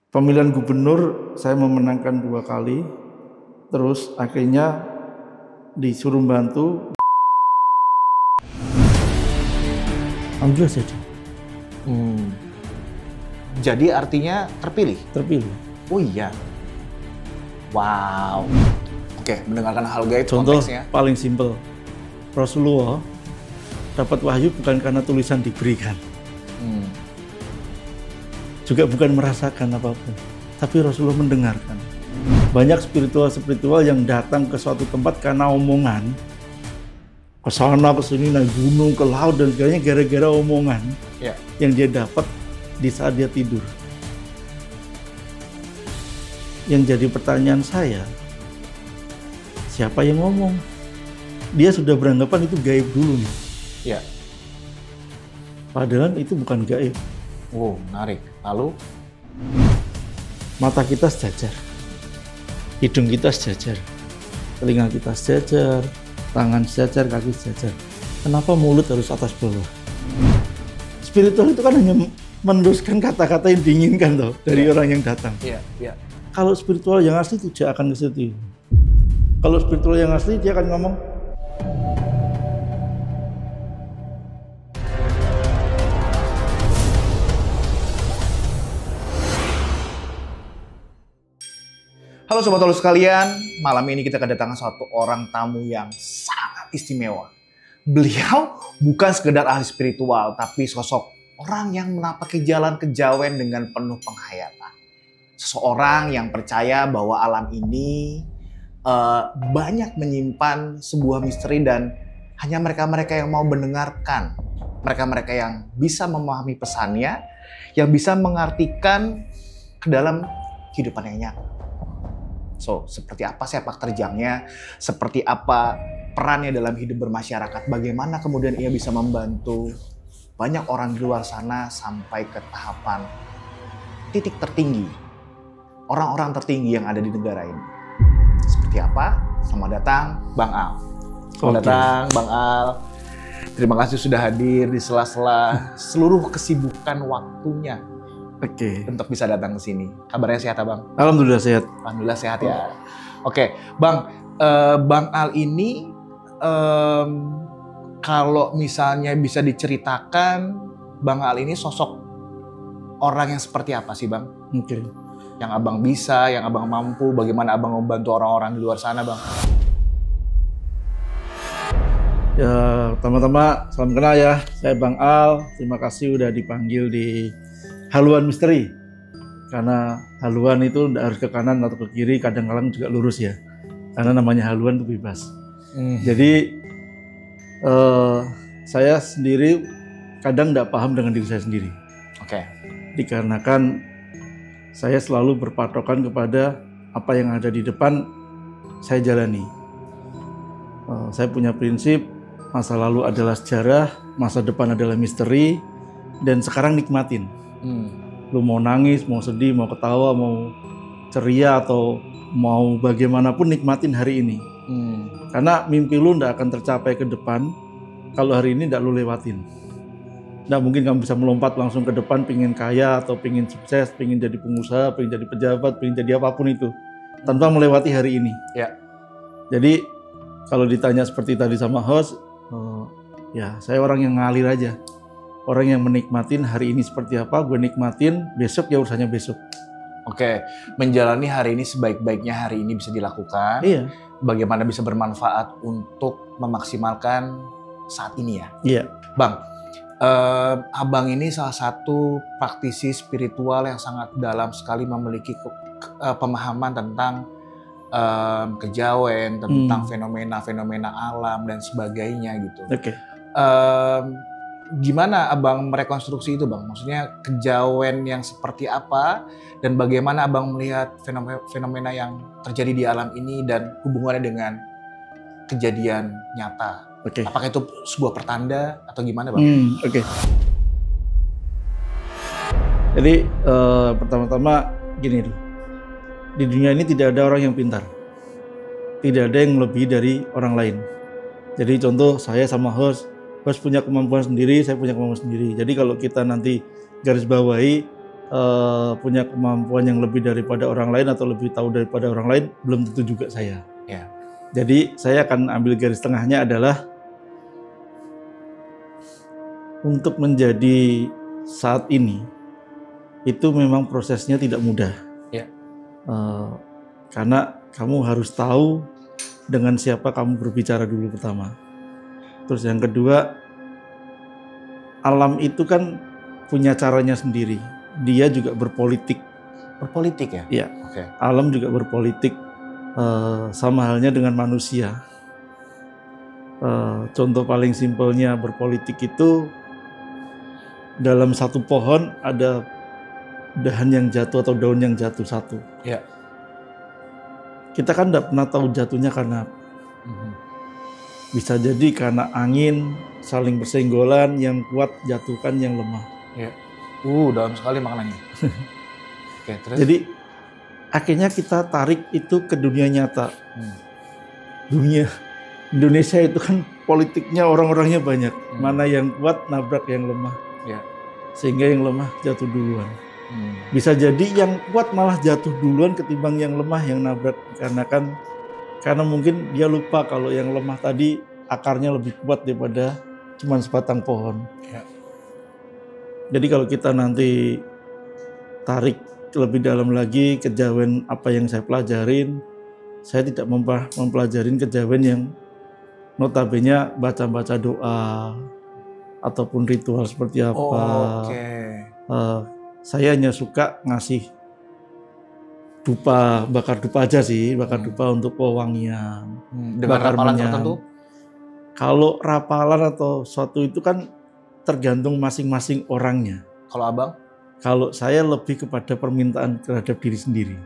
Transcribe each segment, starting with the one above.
Pemilihan gubernur saya memenangkan 2 kali, terus akhirnya disuruh bantu. Alhamdulillah jadi. Jadi artinya terpilih? Terpilih. Oh iya. Wow. Oke, mendengarkan hal gaib Contoh konteksnya. paling simpel. Rasulullah dapat wahyu bukan karena tulisan diberikan. Juga bukan merasakan apapun, tapi Rasulullah mendengarkan. Banyak spiritual yang datang ke suatu tempat karena omongan, ke sana ke sini naik gunung ke laut dan segalanya gara-gara omongan yang dia dapat di saat dia tidur. Yang jadi pertanyaan saya, siapa yang ngomong? Dia sudah beranggapan itu gaib dulu nih. Ya. Padahal itu bukan gaib. Wow, menarik. Lalu? Mata kita sejajar, hidung kita sejajar, telinga kita sejajar, tangan sejajar, kaki sejajar. Kenapa mulut harus atas bawah? Spiritual itu kan hanya meneruskan kata-kata yang diinginkan loh dari orang yang datang. Iya. Kalau spiritual yang asli tidak akan ke situ. Kalau spiritual yang asli dia akan ngomong, Halo Sobat Halus sekalian, malam ini kita kedatangan satu orang tamu yang sangat istimewa. Beliau bukan sekedar ahli spiritual, tapi sosok orang yang menapaki jalan kejawen dengan penuh penghayatan. Seseorang yang percaya bahwa alam ini banyak menyimpan sebuah misteri dan hanya mereka-mereka yang mau mendengarkan, mereka-mereka yang bisa memahami pesannya, yang bisa mengartikan ke dalam kehidupan yang nyata. So, seperti apa sepak terjangnya, seperti apa perannya dalam hidup bermasyarakat, bagaimana kemudian ia bisa membantu banyak orang di luar sana sampai ke tahapan titik tertinggi, orang-orang tertinggi yang ada di negara ini. Seperti apa? Selamat datang Bang Al. Selamat datang Bang Al. Terima kasih sudah hadir di sela-sela seluruh kesibukan waktunya. Untuk bisa datang ke sini. Kabarnya sehat, Bang? Alhamdulillah sehat. Alhamdulillah sehat ya. Oke, Bang. Bang Al ini kalau misalnya bisa diceritakan, Bang Al ini sosok orang yang seperti apa sih, Bang? Yang Abang bisa, yang Abang mampu, bagaimana Abang membantu orang-orang di luar sana, Bang? Ya, pertama-tama salam kenal ya. Saya Bang Al. Terima kasih udah dipanggil di Haluan Misteri, karena haluan itu tidak harus ke kanan atau ke kiri, kadang-kadang juga lurus ya, karena namanya haluan itu bebas. Jadi saya sendiri kadang tidak paham dengan diri saya sendiri. Dikarenakan saya selalu berpatokan kepada apa yang ada di depan saya jalani. Saya punya prinsip, masa lalu adalah sejarah, masa depan adalah misteri, dan sekarang nikmatin. Lu mau nangis, mau sedih, mau ketawa, mau ceria atau mau bagaimanapun, nikmatin hari ini. Karena mimpi lu nggak akan tercapai ke depan kalau hari ini nggak lu lewatin. Nggak mungkin kamu bisa melompat langsung ke depan, pengen kaya atau pengen sukses, pengen jadi pengusaha, pengen jadi pejabat, pengen jadi apapun itu tanpa melewati hari ini. Jadi kalau ditanya seperti tadi sama host, ya saya orang yang ngalir aja. Orang yang menikmatin hari ini seperti apa, gue nikmatin, besok ya urusannya besok. Menjalani hari ini sebaik-baiknya hari ini bisa dilakukan. Bagaimana bisa bermanfaat untuk memaksimalkan saat ini ya. Bang, Abang ini salah satu praktisi spiritual yang sangat dalam sekali, memiliki pemahaman tentang kejawen, tentang fenomena-fenomena alam dan sebagainya gitu. Gimana Abang merekonstruksi itu, Bang? Maksudnya kejawen yang seperti apa dan bagaimana Abang melihat fenomena yang terjadi di alam ini dan hubungannya dengan kejadian nyata? Apakah itu sebuah pertanda atau gimana, Bang? Jadi pertama-tama gini dulu. Di dunia ini tidak ada orang yang pintar. Tidak ada yang lebih dari orang lain. Jadi contoh saya sama host punya kemampuan sendiri, saya punya kemampuan sendiri. Jadi kalau kita nanti garis bawahi, punya kemampuan yang lebih daripada orang lain atau lebih tahu daripada orang lain, belum tentu juga saya. Ya. Jadi saya akan ambil garis tengahnya adalah untuk menjadi saat ini itu memang prosesnya tidak mudah. Ya. Karena kamu harus tahu dengan siapa kamu berbicara dulu pertama. Terus yang kedua, alam itu kan punya caranya sendiri. Dia juga berpolitik. Berpolitik ya? Iya. Oke. Alam juga berpolitik. Sama halnya dengan manusia. Contoh paling simpelnya berpolitik itu dalam satu pohon ada dahan yang jatuh atau daun yang jatuh satu. Ya. Kita kan tidak pernah tahu jatuhnya karena apa. Bisa jadi karena angin saling bersenggolan, yang kuat jatuhkan yang lemah. Ya. Dalam sekali maknanya. Oke, terus? Jadi akhirnya kita tarik itu ke dunia nyata. Dunia Indonesia itu kan politiknya orang-orangnya banyak. Mana yang kuat nabrak yang lemah. Ya. Sehingga yang lemah jatuh duluan. Bisa jadi yang kuat malah jatuh duluan ketimbang yang lemah yang nabrak. Karena mungkin dia lupa kalau yang lemah tadi akarnya lebih kuat daripada cuma sebatang pohon. Ya. Jadi kalau kita nanti tarik lebih dalam lagi kejawen apa yang saya pelajarin, saya tidak mempelajarin kejawen yang notabene baca-baca doa ataupun ritual seperti apa. Saya hanya suka ngasih dupa, bakar dupa aja sih, bakar dupa untuk pewangian. Dengan rapalan tertentu? Kalau rapalan atau suatu itu kan tergantung masing-masing orangnya. Kalau abang? Kalau saya lebih kepada permintaan terhadap diri sendiri.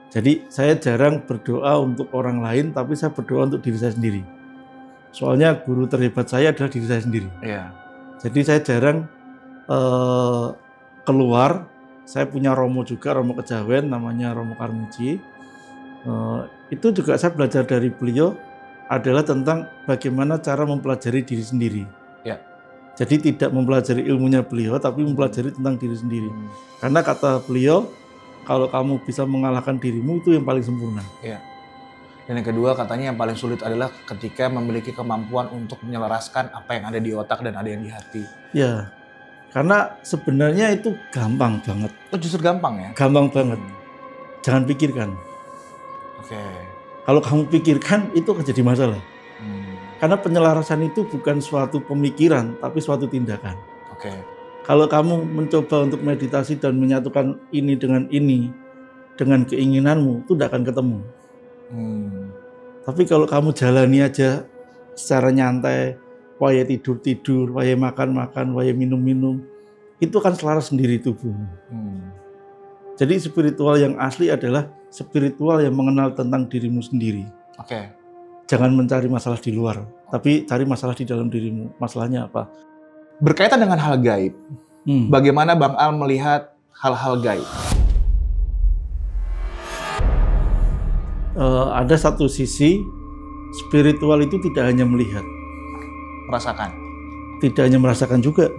Jadi saya jarang berdoa untuk orang lain, tapi saya berdoa untuk diri saya sendiri. Soalnya guru terhebat saya adalah diri saya sendiri. Yeah. Jadi saya jarang keluar. Saya punya romo juga, romo kejawen, namanya Romo Karmuji. Itu juga saya belajar dari beliau adalah tentang bagaimana cara mempelajari diri sendiri. Yeah. Jadi tidak mempelajari ilmunya beliau, tapi mempelajari tentang diri sendiri. Karena kata beliau, kalau kamu bisa mengalahkan dirimu itu yang paling sempurna. Yeah. Dan yang kedua katanya yang paling sulit adalah ketika memiliki kemampuan untuk menyelaraskan apa yang ada di otak dan ada yang di hati. Ya, karena sebenarnya itu gampang banget. Oh, justru gampang ya? Gampang banget. Jangan pikirkan. Oke. Kalau kamu pikirkan itu akan jadi masalah. Karena penyelarasan itu bukan suatu pemikiran, tapi suatu tindakan. Oke. Kalau kamu mencoba untuk meditasi dan menyatukan ini, dengan keinginanmu, itu tidak akan ketemu. Tapi kalau kamu jalani aja secara nyantai, waya tidur-tidur, waya makan-makan, waya minum-minum, itu akan selaras sendiri tubuhmu. Jadi spiritual yang asli adalah spiritual yang mengenal tentang dirimu sendiri. Oke. Jangan mencari masalah di luar, tapi cari masalah di dalam dirimu. Masalahnya apa? Berkaitan dengan hal gaib, bagaimana Bang Al melihat hal-hal gaib? Ada satu sisi, spiritual itu tidak hanya melihat. Merasakan? Tidak hanya merasakan juga,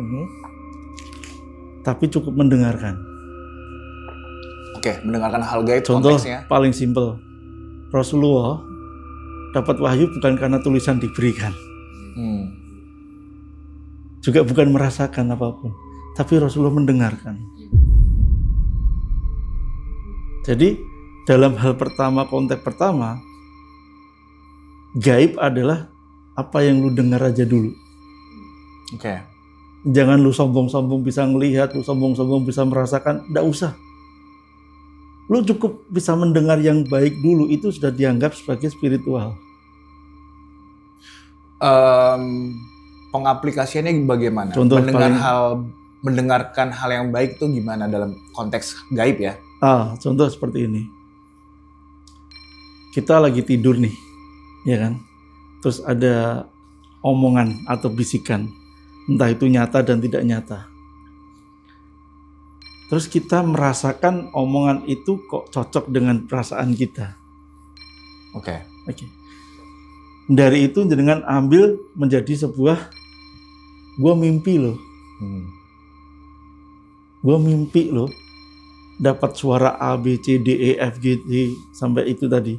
tapi cukup mendengarkan. Oke, mendengarkan hal gaib Contoh konteksnya. paling simpel, Rasulullah dapat wahyu bukan karena tulisan diberikan. Juga bukan merasakan apapun, tapi Rasulullah mendengarkan. Jadi dalam hal pertama, konteks pertama, gaib adalah apa yang lu dengar aja dulu. Oke. Jangan lu sombong-sombong bisa ngelihat, lu sombong-sombong bisa merasakan, enggak usah. Lu cukup bisa mendengar yang baik dulu, itu sudah dianggap sebagai spiritual. Pengaplikasiannya bagaimana? Contoh mendengarkan hal yang baik itu gimana dalam konteks gaib ya? Contoh seperti ini. Kita lagi tidur nih, ya kan? Terus ada omongan atau bisikan, entah itu nyata dan tidak nyata. Terus kita merasakan omongan itu kok cocok dengan perasaan kita. Oke. Dari itu dengan ambil menjadi sebuah, gua mimpi loh. Gue mimpi loh, dapat suara A, B, C, D, E, F, G, H, sampai itu tadi.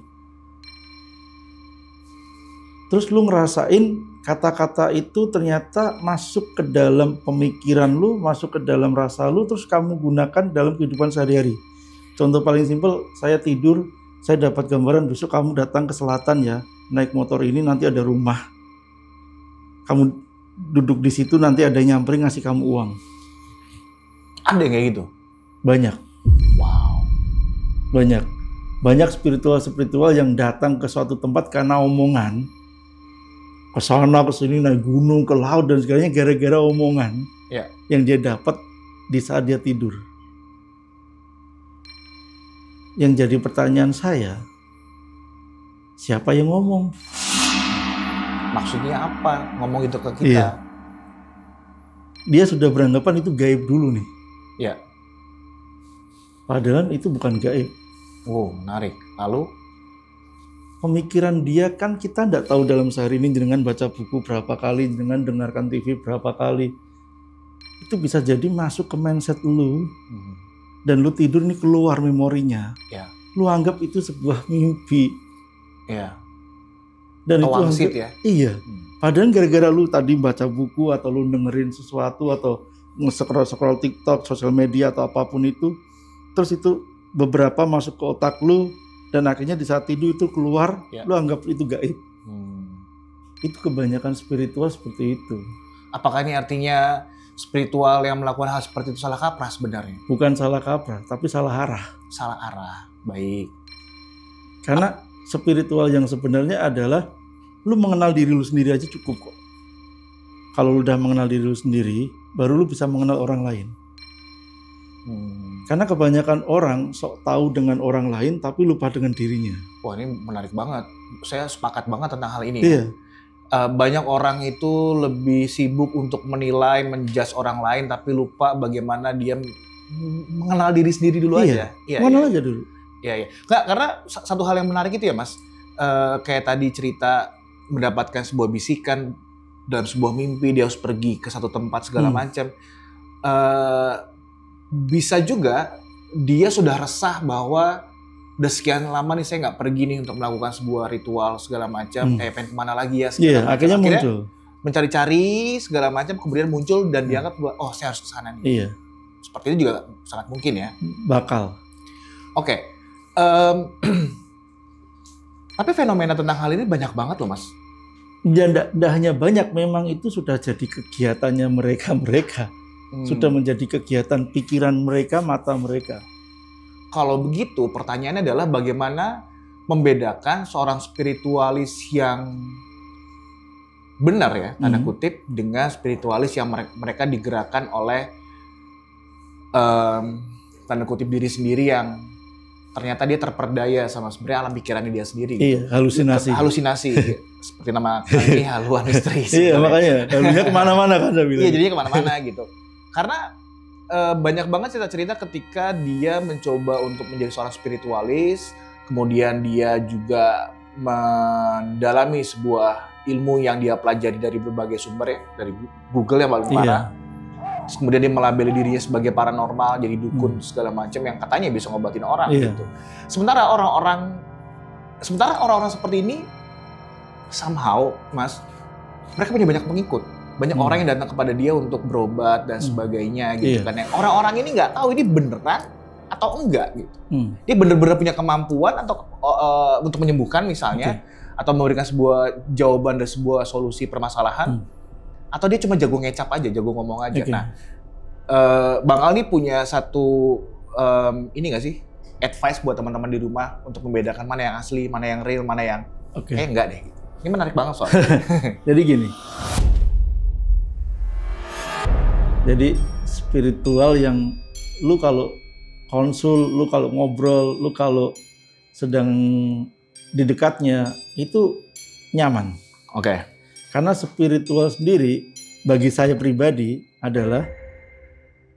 Terus lu ngerasain kata-kata itu ternyata masuk ke dalam pemikiran lu, masuk ke dalam rasa lu, terus kamu gunakan dalam kehidupan sehari-hari. Contoh paling simpel, saya tidur, saya dapat gambaran besok kamu datang ke selatan ya, naik motor ini nanti ada rumah. Kamu duduk di situ nanti ada yang nyamperin ngasih kamu uang. Ada yang kayak gitu? Banyak. Wow. Banyak. Banyak spiritual yang datang ke suatu tempat karena omongan. Ke sana, ke sini, naik gunung, ke laut dan segalanya gara-gara omongan yang dia dapat di saat dia tidur. Yang jadi pertanyaan saya, siapa yang ngomong? Maksudnya apa? Ngomong itu ke kita? Iya. Dia sudah beranggapan itu gaib dulu nih. Iya. Padahal itu bukan gaib. Oh, menarik. Lalu? Pemikiran dia kan kita tidak tahu dalam sehari ini dengan baca buku berapa kali, dengan dengarkan TV berapa kali. Itu bisa jadi masuk ke mindset lu. Dan lu tidur nih keluar memorinya. Ya. Lu anggap itu sebuah mimpi. Ya. Dan atau itu ya? Iya. Padahal gara-gara lu tadi baca buku atau lu dengerin sesuatu atau nge-scroll TikTok, sosial media atau apapun itu, terus itu beberapa masuk ke otak lu dan akhirnya di saat tidur itu keluar, lu anggap itu gaib. Itu kebanyakan spiritual seperti itu. Apakah ini artinya spiritual yang melakukan hal seperti itu salah kaprah sebenarnya? Bukan salah kaprah, tapi salah arah. Salah arah, baik. Karena spiritual yang sebenarnya adalah lu mengenal diri lu sendiri aja cukup kok. Kalau lu udah mengenal diri lu sendiri, baru lu bisa mengenal orang lain. Karena kebanyakan orang sok tahu dengan orang lain tapi lupa dengan dirinya. Wah, ini menarik banget. Saya sepakat banget tentang hal ini. Iya. Banyak orang itu lebih sibuk untuk menilai, menjudge orang lain tapi lupa bagaimana dia mengenal diri sendiri dulu aja. Iya, mengenal aja dulu. Iya. Nggak, karena satu hal yang menarik itu ya Mas, kayak tadi cerita mendapatkan sebuah bisikan dalam sebuah mimpi, dia harus pergi ke satu tempat segala macam. Bisa juga dia sudah resah bahwa udah sekian lama nih saya nggak pergi nih untuk melakukan sebuah ritual segala macam, kayak pengen kemana lagi ya segala macam. Akhirnya muncul. Mencari-cari segala macam, kemudian muncul dan dianggap bahwa oh saya harus ke sana nih. Iya. Seperti itu juga sangat mungkin ya. Bakal. Oke. Tapi fenomena tentang hal ini banyak banget loh Mas. Ya enggak hanya banyak, memang itu sudah jadi kegiatannya mereka. Sudah menjadi kegiatan pikiran mereka, mata mereka. Kalau begitu, pertanyaannya adalah bagaimana membedakan seorang spiritualis yang benar ya, tanda kutip, dengan spiritualis yang mereka digerakkan oleh tanda kutip diri sendiri yang ternyata dia terperdaya sama sebenarnya alam pikirannya dia sendiri. Iya, halusinasi. Halusinasi. Seperti nama kami, haluan misteri. Iya, makanya halunya kemana-mana kan saya bilang. Iya, jadinya kemana-mana gitu. Karena banyak banget cerita-cerita ketika dia mencoba untuk menjadi seorang spiritualis, kemudian dia juga mendalami sebuah ilmu yang dia pelajari dari berbagai sumber ya, dari Google yang paling parah. Kemudian dia melabeli dirinya sebagai paranormal, jadi dukun segala macam yang katanya bisa ngobatin orang gitu. Sementara orang-orang seperti ini somehow, Mas, mereka punya banyak pengikut. Banyak orang yang datang kepada dia untuk berobat dan sebagainya gitu kan. Yang orang-orang ini nggak tahu ini beneran atau enggak gitu. Dia bener-bener punya kemampuan atau untuk menyembuhkan misalnya, atau memberikan sebuah jawaban dan sebuah solusi permasalahan, atau dia cuma jago ngecap aja, jago ngomong aja. Nah, Bang Al nih punya satu ini nggak sih advice buat teman-teman di rumah untuk membedakan mana yang asli, mana yang real, mana yang enggak deh. Ini menarik banget soalnya. Jadi gini. Jadi spiritual yang lu kalau konsul, lu kalau ngobrol, lu kalau sedang di dekatnya itu nyaman. Karena spiritual sendiri bagi saya pribadi adalah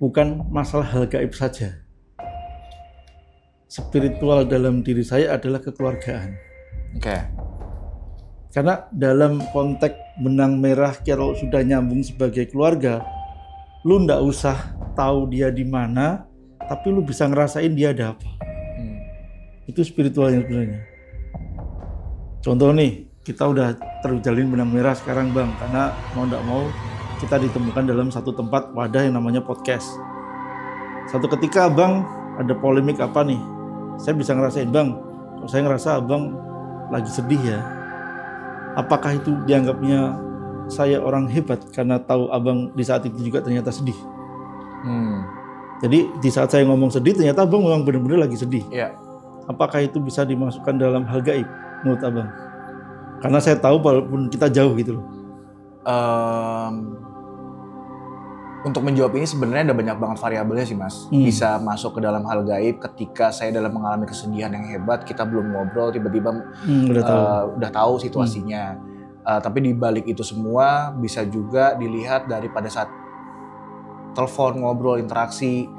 bukan masalah hal gaib saja. Spiritual dalam diri saya adalah kekeluargaan. Karena dalam konteks benang merah kalau sudah nyambung sebagai keluarga, lu ndak usah tahu dia di mana, tapi lu bisa ngerasain dia ada apa. Itu spiritualnya sebenarnya. Contoh nih, kita udah terjalin benang merah sekarang Bang, karena mau nggak mau kita ditemukan dalam satu tempat wadah yang namanya podcast. Satu ketika Abang ada polemik apa nih, saya bisa ngerasain Bang, kalau saya ngerasa Abang lagi sedih ya. Apakah itu dianggapnya saya orang hebat karena tahu Abang di saat itu juga ternyata sedih? Jadi di saat saya ngomong sedih, ternyata Abang memang benar-benar lagi sedih. Iya. Apakah itu bisa dimasukkan dalam hal gaib menurut Abang? Karena saya tahu walaupun kita jauh gitu loh. Untuk menjawab ini sebenarnya ada banyak banget variabelnya sih Mas. Bisa masuk ke dalam hal gaib ketika saya dalam mengalami kesedihan yang hebat, kita belum ngobrol, tiba-tiba udah tahu situasinya. Tapi di balik itu semua bisa juga dilihat dari pada saat telepon, ngobrol, interaksi,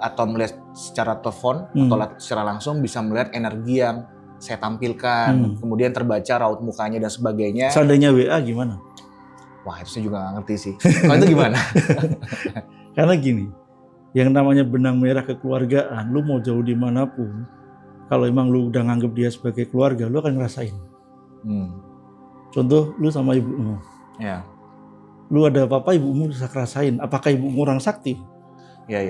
atau melihat secara telepon atau secara langsung bisa melihat energi yang saya tampilkan, kemudian terbaca raut mukanya dan sebagainya. Seandainya WA gimana? Wah itu saya juga nggak ngerti sih. Kalau itu gimana? Karena gini, yang namanya benang merah kekeluargaan, lu mau jauh dimanapun, kalau emang lu udah nganggep dia sebagai keluarga, lu akan ngerasain. Contoh, lu sama ibumu. Ya. Lu ada apa-apa, ibumu bisa ngerasain. Apakah ibumu orang sakti? Ya.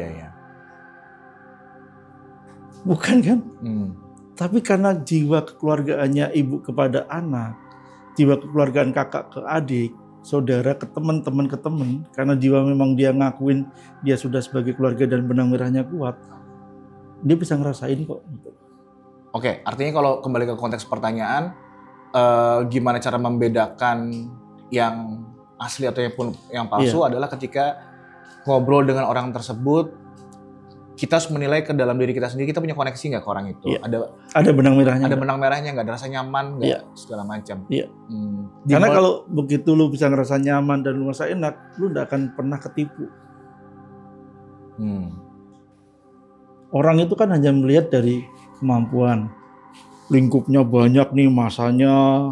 Bukan kan? Tapi karena jiwa kekeluargaannya ibu kepada anak, jiwa kekeluargaan kakak ke adik, saudara ke teman, teman ke teman, karena jiwa memang dia ngakuin dia sudah sebagai keluarga dan benang merahnya kuat, dia bisa ngerasain kok. Oke, artinya kalau kembali ke konteks pertanyaan, gimana cara membedakan yang asli atau yang palsu adalah ketika ngobrol dengan orang tersebut, kita harus menilai ke dalam diri kita sendiri, kita punya koneksi nggak ke orang itu? Ada benang merahnya. Ada benang merahnya nggak? Ada rasa nyaman nggak? Segala macam. Karena kalau begitu lu bisa ngerasa nyaman dan lu merasa enak, lu nggak akan pernah ketipu. Orang itu kan hanya melihat dari kemampuan, lingkupnya banyak nih masanya,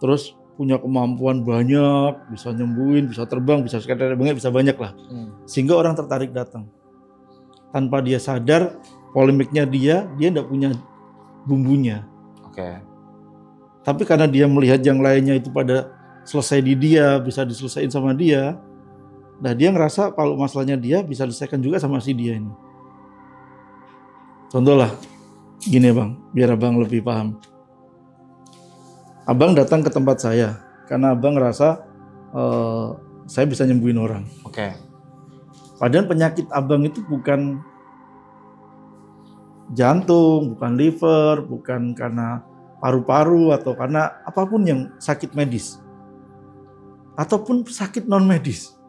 terus punya kemampuan banyak, bisa nyembuhin, bisa terbang, bisa sekedar bisa banyak lah, sehingga orang tertarik datang. Tanpa dia sadar polemiknya dia nggak punya bumbunya. Tapi karena dia melihat yang lainnya itu pada selesai di dia, bisa diselesaikan sama dia, nah dia ngerasa kalau masalahnya dia bisa diselesaikan juga sama si dia ini. Contoh lah, gini Bang, biar Abang lebih paham. Abang datang ke tempat saya karena Abang ngerasa saya bisa nyembuhin orang. Padahal penyakit Abang itu bukan jantung, bukan liver, bukan karena paru-paru atau karena apapun yang sakit medis. Ataupun sakit non medis.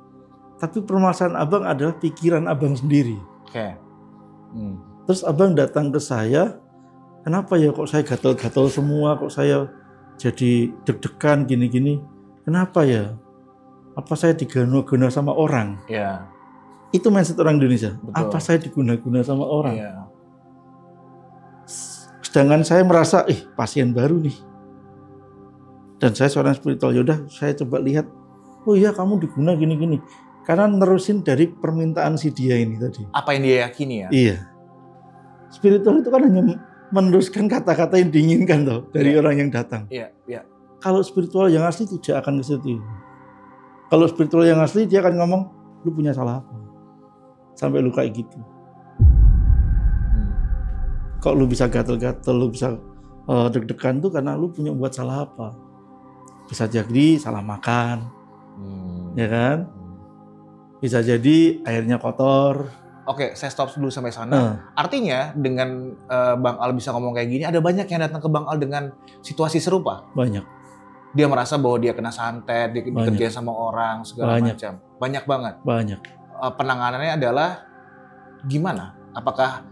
Tapi permasalahan Abang adalah pikiran Abang sendiri. Terus Abang datang ke saya, kenapa ya kok saya gatal-gatal semua, kok saya jadi deg-degan gini-gini. Kenapa ya? Apa saya diguna-guna sama orang? Itu mindset orang Indonesia. Betul. Apa saya diguna-guna sama orang? Sedangkan saya merasa, pasien baru nih. Dan saya seorang spiritual, yaudah saya coba lihat, oh iya kamu diguna gini-gini. Karena nerusin dari permintaan si dia ini tadi. Apa yang dia yakini ya? Iya. Spiritual itu kan hanya meneruskan kata-kata yang diinginkan toh dari orang yang datang. Kalau spiritual yang asli tidak akan ke situ. Kalau spiritual yang asli dia akan ngomong, lu punya salah apa? Sampai lu kayak gitu. Kok lu bisa gatel-gatel, lu bisa deg-degan tuh karena lu punya buat salah apa? Bisa jadi salah makan, ya kan? Bisa jadi airnya kotor. Oke, saya stop dulu sampai sana. Artinya dengan Bang Al bisa ngomong kayak gini, ada banyak yang datang ke Bang Al dengan situasi serupa. Banyak. Dia merasa bahwa dia kena santet, dia dikerjain sama orang, segala macam. Banyak banget. Banyak. Penanganannya adalah gimana? Apakah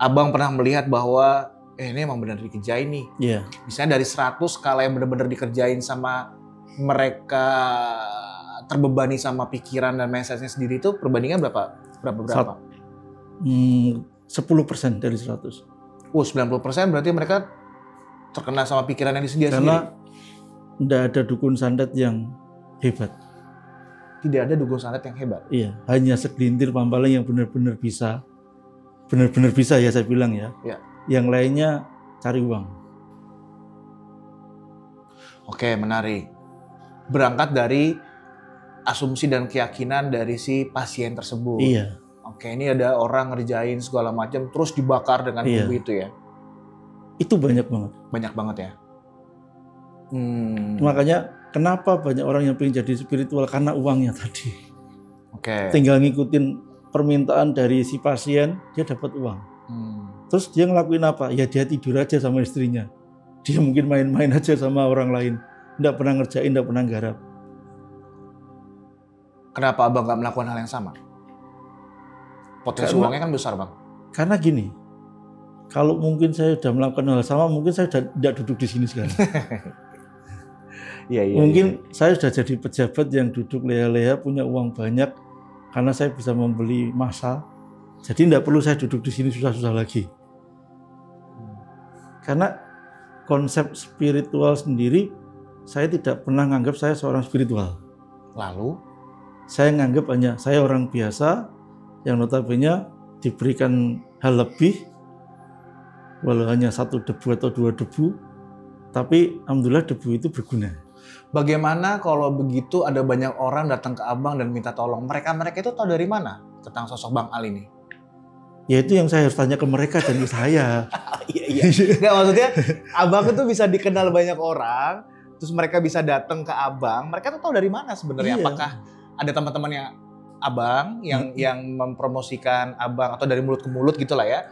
Abang pernah melihat bahwa ini emang benar dikerjain nih? Misalnya dari 100 kalau yang benar-benar dikerjain sama mereka terbebani sama pikiran dan message-nya sendiri itu perbandingan berapa? 10% dari 100. 90% berarti mereka terkena sama pikiran yang sendiri. Karena tidak ada dukun santet yang hebat. tidak ada dukun santet yang hebat. Iya, hanya segelintir pampaling yang benar-benar bisa ya saya bilang ya. Ya. Yang lainnya cari uang. Oke, menarik. Berangkat dari asumsi dan keyakinan dari si pasien tersebut. Iya. Oke, ini ada orang ngerjain segala macam terus dibakar dengan bumbu itu ya. Itu banyak banget. Banyak banget ya. Makanya kenapa banyak orang yang pengen jadi spiritual karena uangnya tadi. Oke. Tinggal ngikutin permintaan dari si pasien, dia dapat uang. Terus dia ngelakuin apa? Ya dia tidur aja sama istrinya. Dia mungkin main-main aja sama orang lain. Nggak pernah ngerjain, nggak pernah garap. Kenapa abang nggak melakukan hal yang sama? Potensi uangnya kan besar, bang. Karena gini, kalau mungkin saya sudah melakukan hal sama, mungkin saya sudah tidak duduk di sini sekarang. Mungkin saya sudah jadi pejabat yang duduk leha-leha, punya uang banyak, karena saya bisa membeli massa. Jadi tidak perlu saya duduk di sini susah-susah lagi. Karena konsep spiritual sendiri, saya tidak pernah menganggap saya seorang spiritual. Lalu? Saya menganggap hanya saya orang biasa yang notabene diberikan hal lebih, walau hanya 1 debu atau 2 debu, tapi alhamdulillah debu itu berguna. Bagaimana kalau begitu ada banyak orang datang ke abang dan minta tolong? Mereka itu tahu dari mana tentang sosok Bang Al ini? Ya itu yang saya harus tanya ke mereka dan ke saya. Iya. Nggak, maksudnya abang itu bisa dikenal banyak orang, terus mereka bisa datang ke abang. Mereka tuh tahu dari mana sebenarnya? Iya. Apakah ada teman-temannya abang yang mempromosikan abang atau dari mulut ke mulut gitulah ya?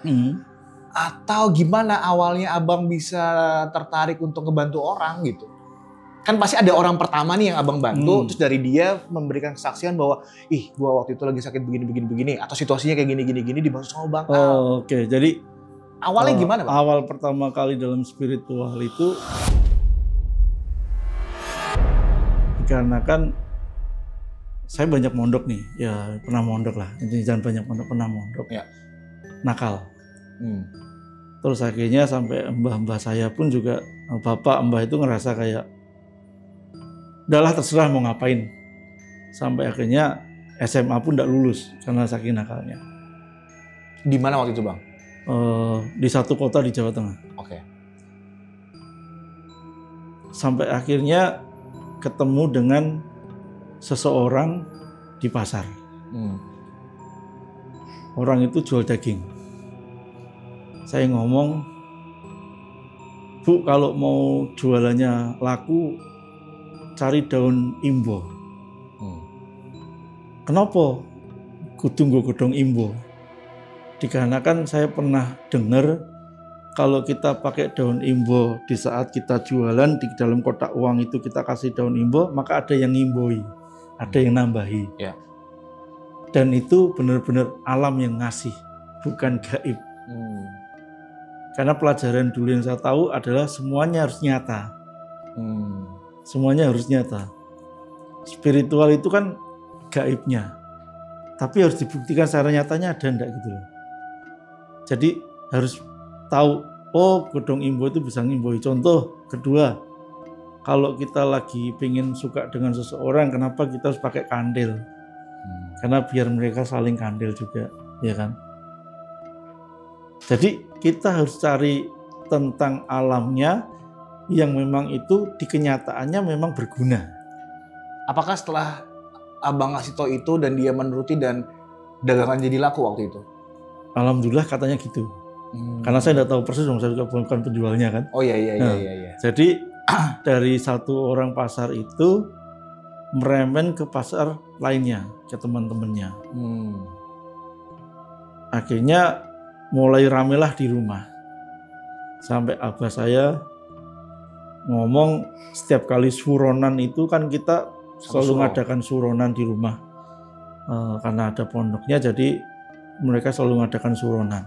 Atau gimana awalnya abang bisa tertarik untuk ngebantu orang gitu? Kan pasti ada orang pertama nih yang abang bantu, terus dari dia memberikan kesaksian bahwa gua waktu itu lagi sakit begini atau situasinya kayak gini dibantu sama Bang Al. Oke, jadi awalnya gimana, Bang? Awal pertama kali dalam spiritual itu dikarenakan saya banyak mondok nih, ya pernah mondok lah, jangan banyak mondok, pernah mondok, ya. Nakal. Terus akhirnya sampai mbah-mbah saya pun juga, bapak mbah itu ngerasa kayak udahlah terserah mau ngapain. Sampai akhirnya SMA pun tidak lulus karena saking nakalnya. Di mana waktu itu, Bang? Di satu kota di Jawa Tengah. Oke. Sampai akhirnya ketemu dengan seseorang di pasar. Orang itu jual daging. Saya ngomong, Bu, kalau mau jualannya laku, cari daun imbo. Kenapa kudu nggo godhong imbo? Dikarenakan saya pernah dengar kalau kita pakai daun imbo di saat kita jualan, di dalam kotak uang itu kita kasih daun imbo, maka ada yang ngimboi, ada yang nambahi. Ya. Dan itu benar-benar alam yang ngasih, bukan gaib. Karena pelajaran dulu yang saya tahu adalah semuanya harus nyata. Semuanya harus nyata. Spiritual itu kan gaibnya, tapi harus dibuktikan secara nyatanya ada enggak gitu loh. Jadi harus tahu, godhong imbo itu bisa ngimboi. Contoh kedua, kalau kita lagi pengen suka dengan seseorang, kenapa kita harus pakai kandil? Karena biar mereka saling kandil juga, ya kan? Jadi kita harus cari tentang alamnya yang memang itu di kenyataannya memang berguna. Apakah setelah abang ngasih tau itu dan dia menuruti dan dagangan jadi laku waktu itu? Alhamdulillah katanya gitu. Karena saya tidak tahu persis, saya juga bukan penjualnya kan. Oh iya. Jadi dari satu orang pasar itu meremen ke pasar lainnya, ke teman-temannya. Akhirnya mulai ramelah di rumah. Sampai abah saya ngomong setiap kali suronan itu kan kita selalu ngadakan suronan di rumah. Karena ada pondoknya, jadi mereka selalu ngadakan suronan.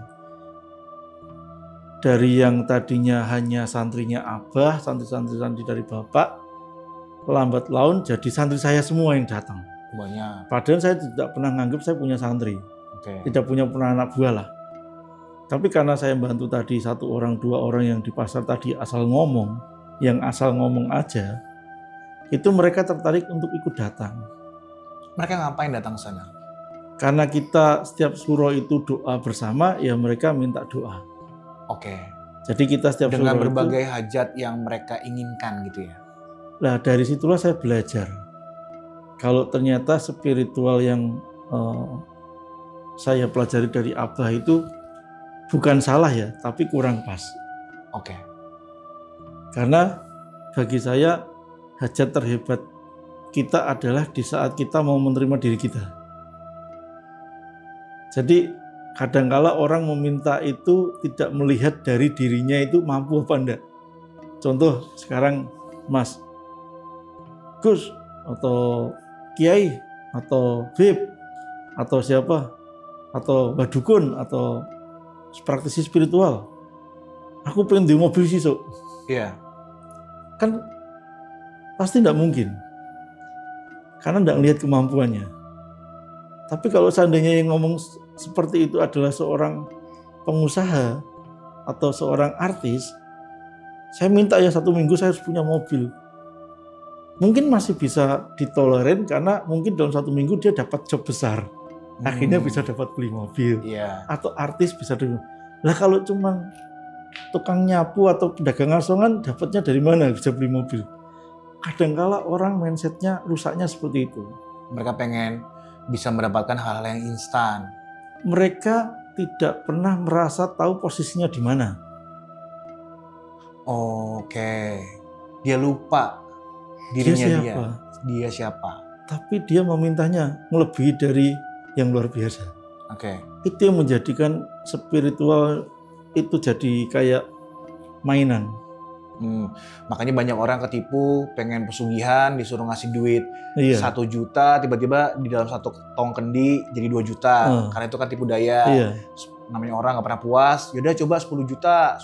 Dari yang tadinya hanya santrinya abah, santri-santri dari bapak, lambat laun jadi santri saya semua yang datang. Banyak. Padahal saya tidak pernah nganggap saya punya santri. Tidak punya anak buah lah. Tapi karena saya bantu tadi 1 orang 2 orang yang di pasar tadi asal ngomong, yang asal ngomong aja, itu mereka tertarik untuk ikut datang. Mereka ngapain datang ke sana? Karena kita setiap suro itu doa bersama, ya mereka minta doa. Oke. Jadi kita setiap Dengan suro berbagai itu, hajat yang mereka inginkan gitu ya. nah dari situlah saya belajar. Kalau ternyata spiritual yang saya pelajari dari Abah itu bukan salah ya, tapi kurang pas. Oke. Karena bagi saya hajat terhebat kita adalah di saat kita mau menerima diri kita. Jadi kadangkala orang meminta itu tidak melihat dari dirinya itu mampu apa enggak. Contoh sekarang Mas Gus atau Kiai atau Bib atau siapa atau Mbah Dukun atau praktisi spiritual, aku pengen di mobil sih so. Iya. Kan pasti enggak mungkin karena enggak melihat kemampuannya. Tapi kalau seandainya yang ngomong seperti itu adalah seorang pengusaha atau seorang artis, saya minta ya 1 minggu saya harus punya mobil. Mungkin masih bisa ditolerin karena mungkin dalam 1 minggu dia dapat job besar. Akhirnya bisa dapat beli mobil. Iya. Atau artis bisa dulu. Lah kalau cuma tukang nyapu atau pedagang asongan dapatnya dari mana bisa beli mobil? Kadangkala orang mindsetnya rusaknya seperti itu. Mereka pengen bisa mendapatkan hal-hal yang instan. Mereka tidak pernah merasa tahu posisinya di mana. Oke. Dia lupa dirinya dia. Dia siapa? Tapi dia memintanya melebihi dari yang luar biasa. Oke. Itu yang menjadikan spiritual itu jadi kayak mainan. Makanya banyak orang ketipu, pengen pesugihan, disuruh ngasih duit 1 Iya. juta, tiba-tiba di dalam 1 tong kendi jadi 2 juta. Karena itu kan tipu daya. Iya. Namanya orang nggak pernah puas, yaudah coba 10 juta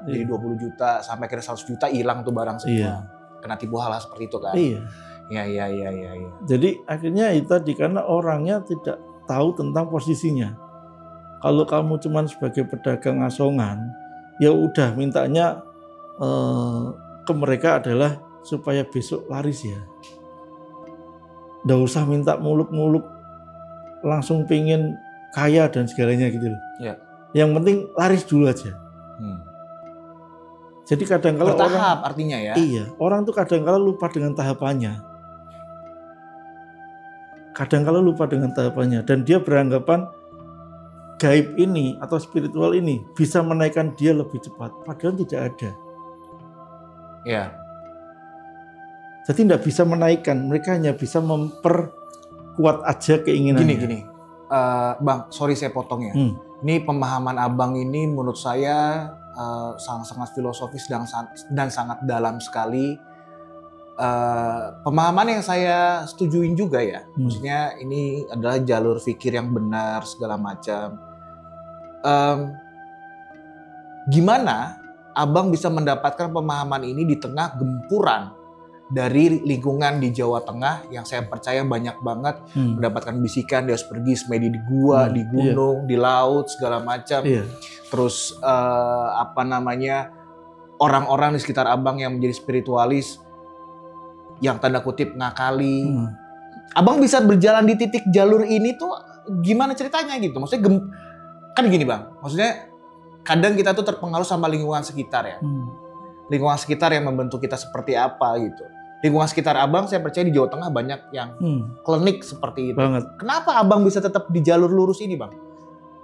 jadi 20 juta, sampai akhirnya 100 juta hilang tuh barang semua. Iya. Kena tipu hal-hal seperti itu kan. Iya. Iya. Jadi akhirnya itu tadi karena orangnya tidak tahu tentang posisinya. Kalau kamu cuman sebagai pedagang asongan, ya udah mintanya ke mereka adalah supaya besok laris ya. Nggak usah minta muluk-muluk langsung pengen kaya dan segalanya gitu loh. Iya. Yang penting laris dulu aja. Jadi kadang-kala Bertahap orang artinya ya. iya, orang tuh kadang-kala lupa dengan tahapannya. Dan dia beranggapan gaib ini atau spiritual ini bisa menaikkan dia lebih cepat, padahal tidak ada. Iya. Jadi tidak bisa menaikkan, mereka hanya bisa memperkuat aja keinginannya. Gini. Bang, sorry saya potong ya. Ini pemahaman abang ini menurut saya sangat-sangat filosofis dan sangat dalam sekali. Pemahaman yang saya setujuin juga ya. Maksudnya ini adalah jalur pikir yang benar segala macam. Gimana abang bisa mendapatkan pemahaman ini di tengah gempuran dari lingkungan di Jawa Tengah yang saya percaya banyak banget mendapatkan bisikan dia harus pergi semedi di gua, di gunung, di laut segala macam. Terus orang-orang di sekitar abang yang menjadi spiritualis yang tanda kutip ngakali. Abang bisa berjalan di titik jalur ini tuh gimana ceritanya gitu? Maksudnya kan gini bang, maksudnya kadang kita tuh terpengaruh sama lingkungan sekitar ya. Lingkungan sekitar yang membentuk kita seperti apa gitu. Lingkungan sekitar abang saya percaya di Jawa Tengah banyak yang klinik seperti itu. Banget. Kenapa abang bisa tetap di jalur lurus ini bang?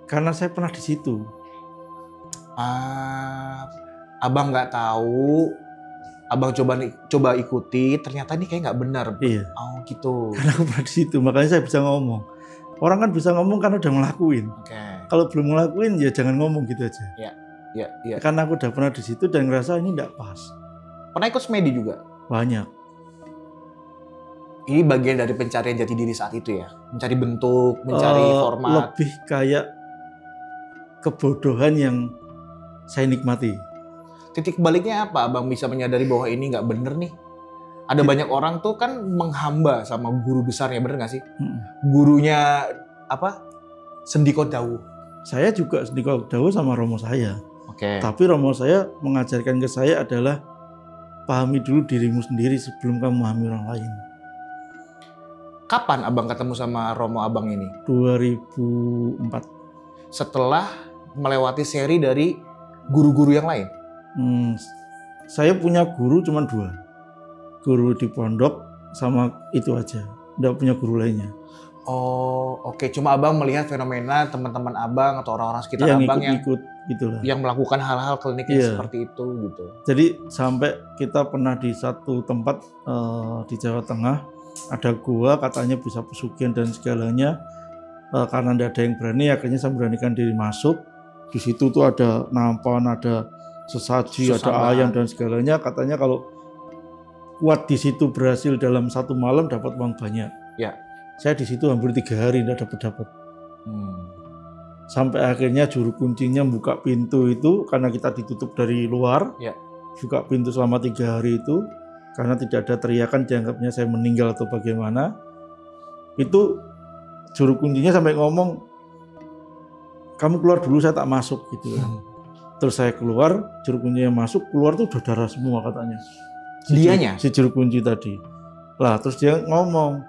Karena saya pernah di situ. Abang nggak tahu, abang coba ikuti, ternyata ini kayak nggak benar. Iya. Oh gitu. Karena aku pernah di situ, makanya saya bisa ngomong. Orang kan bisa ngomong karena udah ngelakuin. Kalau belum ngelakuin ya jangan ngomong gitu aja. Iya. Karena aku udah pernah di situ dan ngerasa ini nggak pas. Pernah ikut semedi juga? Banyak. Ini bagian dari pencarian jati diri saat itu ya? Mencari bentuk, mencari format? Lebih kayak kebodohan yang saya nikmati. Titik baliknya apa? Abang bisa menyadari bahwa ini nggak bener nih. Ada banyak orang tuh kan menghamba sama guru besarnya, bener nggak sih? Gurunya apa? Sendiko Dawu. Saya juga Sendiko Dawu sama romo saya. Tapi romo saya mengajarkan ke saya adalah pahami dulu dirimu sendiri sebelum kamu memahami orang lain. Kapan abang ketemu sama Romo abang ini? 2004. Setelah melewati seri dari guru-guru yang lain? Saya punya guru cuma 2. Guru di pondok sama itu aja. Nggak punya guru lainnya. Oh, oke. Cuma abang melihat fenomena teman-teman abang atau orang-orang sekitar abang ikut gitulah. Yang melakukan hal-hal klinik yang seperti itu gitu. Jadi sampai kita pernah di satu tempat di Jawa Tengah, ada gua katanya bisa pesugihan dan segalanya. Karena tidak ada yang berani, akhirnya saya memberanikan diri masuk. Di situ tuh ada nampan, ada sesaji, ada ayam dan segalanya. Katanya kalau kuat di situ berhasil dalam 1 malam dapat uang banyak. Ya. Saya di situ hampir 3 hari tidak dapat. Sampai akhirnya juru kuncinya buka pintu itu karena kita ditutup dari luar. Ya. Buka pintu selama 3 hari itu karena tidak ada teriakan dianggapnya saya meninggal atau bagaimana. Itu juru kuncinya sampai ngomong, kamu keluar dulu, saya tak masuk gitu kan. Terus saya keluar, juru kuncinya masuk, keluar tuh udah darah semua katanya. Si juru kunci tadi. Lah terus dia ngomong,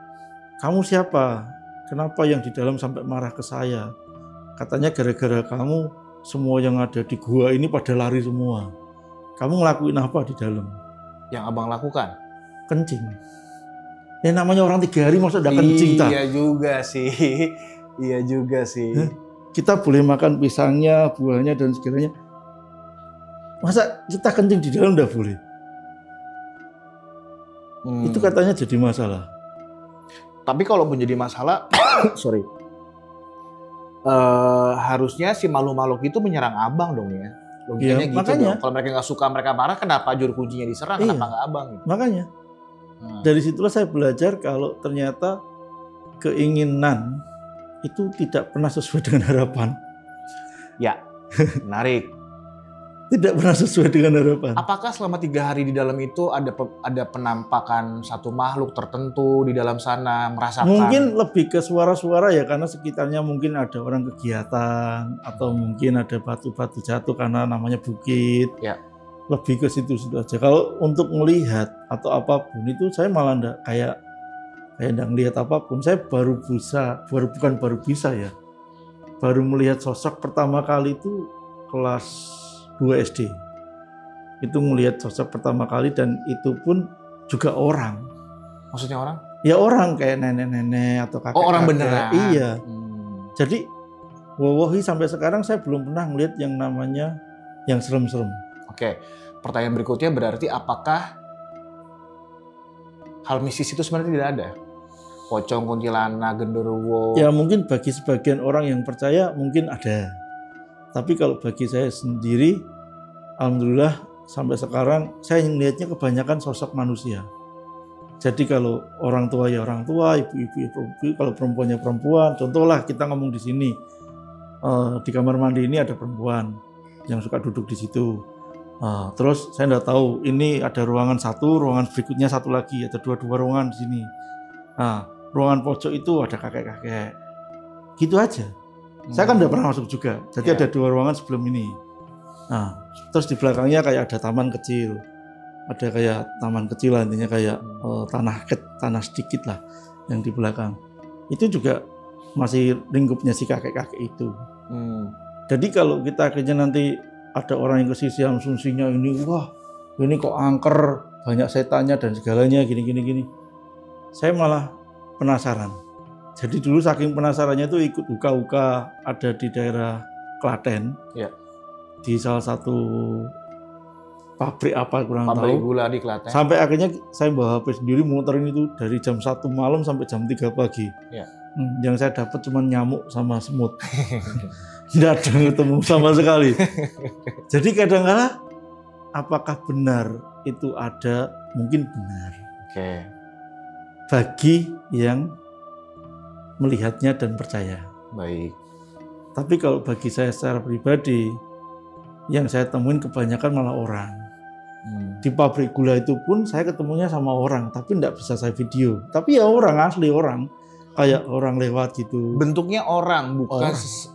kamu siapa? Kenapa yang di dalam sampai marah ke saya? Katanya gara-gara kamu semua yang ada di gua ini pada lari semua. Kamu ngelakuin apa di dalam? Yang abang lakukan? Kencing. Ya namanya orang 3 hari masa udah kencing tak? Iya juga sih. Kita boleh makan pisangnya, buahnya dan segalanya. Masa kita kencing di dalam udah boleh? Itu katanya jadi masalah. Tapi kalau menjadi masalah, harusnya si makhluk-makhluk itu menyerang abang dong ya. Logikanya gitu makanya, dong. Kalau mereka nggak suka, mereka marah, kenapa juru kuncinya diserang? Kenapa nggak abang? Gitu? Makanya. Dari situlah saya belajar kalau ternyata keinginan itu tidak pernah sesuai dengan harapan. Ya, menarik. Tidak pernah sesuai dengan harapan. Apakah selama 3 hari di dalam itu ada penampakan satu makhluk tertentu di dalam sana, merasakan? Mungkin lebih ke suara-suara ya, karena sekitarnya mungkin ada orang kegiatan atau mungkin ada batu-batu jatuh karena namanya bukit. Ya. Lebih ke situ-situ aja. Kalau untuk melihat atau apapun itu saya malah enggak kayak enggak ngelihat apapun. Saya baru bisa ya. Baru melihat sosok pertama kali itu kelas 2 SD. Itu melihat sosok pertama kali dan itu pun juga orang. Maksudnya orang? Ya orang kayak nenek-nenek atau kakek-kakek. Oh, orang beneran. Iya. Jadi wallahi sampai sekarang saya belum pernah melihat yang namanya yang serem-serem. Oke, pertanyaan berikutnya berarti apakah hal mistis itu sebenarnya tidak ada? Pocong, kuntilanak, genderuwo? Ya mungkin bagi sebagian orang yang percaya mungkin ada. Tapi kalau bagi saya sendiri, alhamdulillah sampai sekarang saya melihatnya kebanyakan sosok manusia. Jadi kalau orang tua ya orang tua, ibu-ibu ya ibu, kalau perempuan ya perempuan. Contohlah kita ngomong di sini, di kamar mandi ini ada perempuan yang suka duduk di situ. Terus saya nggak tahu ini ada ruangan satu, ruangan berikutnya satu lagi, ada dua ruangan di sini. Ruangan pojok itu ada kakek-kakek, gitu aja. Saya kan udah pernah masuk juga, jadi ada 2 ruangan sebelum ini. Terus di belakangnya kayak ada taman kecil, ada kayak taman kecil lah, intinya kayak tanah sedikit lah yang di belakang. Itu juga masih lingkupnya si kakek-kakek itu. Jadi kalau kita akhirnya nanti ada orang yang kesisian fungsinya ini, wah ini kok angker, banyak setannya dan segalanya gini. Saya malah penasaran. Jadi dulu saking penasarannya itu ikut uka-uka ada di daerah Klaten. Ya. Di salah satu pabrik apa kurang pabrik tahu. Gula di Klaten. Sampai akhirnya saya bawa HP sendiri muterin itu dari jam 1 malam sampai jam 3 pagi. Ya. Yang saya dapat cuma nyamuk sama semut. Tidak ada ketemu sama sekali. Jadi kadang-kadang apakah benar itu ada? Mungkin benar. Oke. Bagi yang melihatnya dan percaya. Baik. Tapi kalau bagi saya secara pribadi, yang saya temuin kebanyakan malah orang. Di pabrik gula itu pun saya ketemunya sama orang, tapi tidak bisa saya video. Tapi ya orang, asli orang. Kayak orang lewat gitu. Bentuknya orang,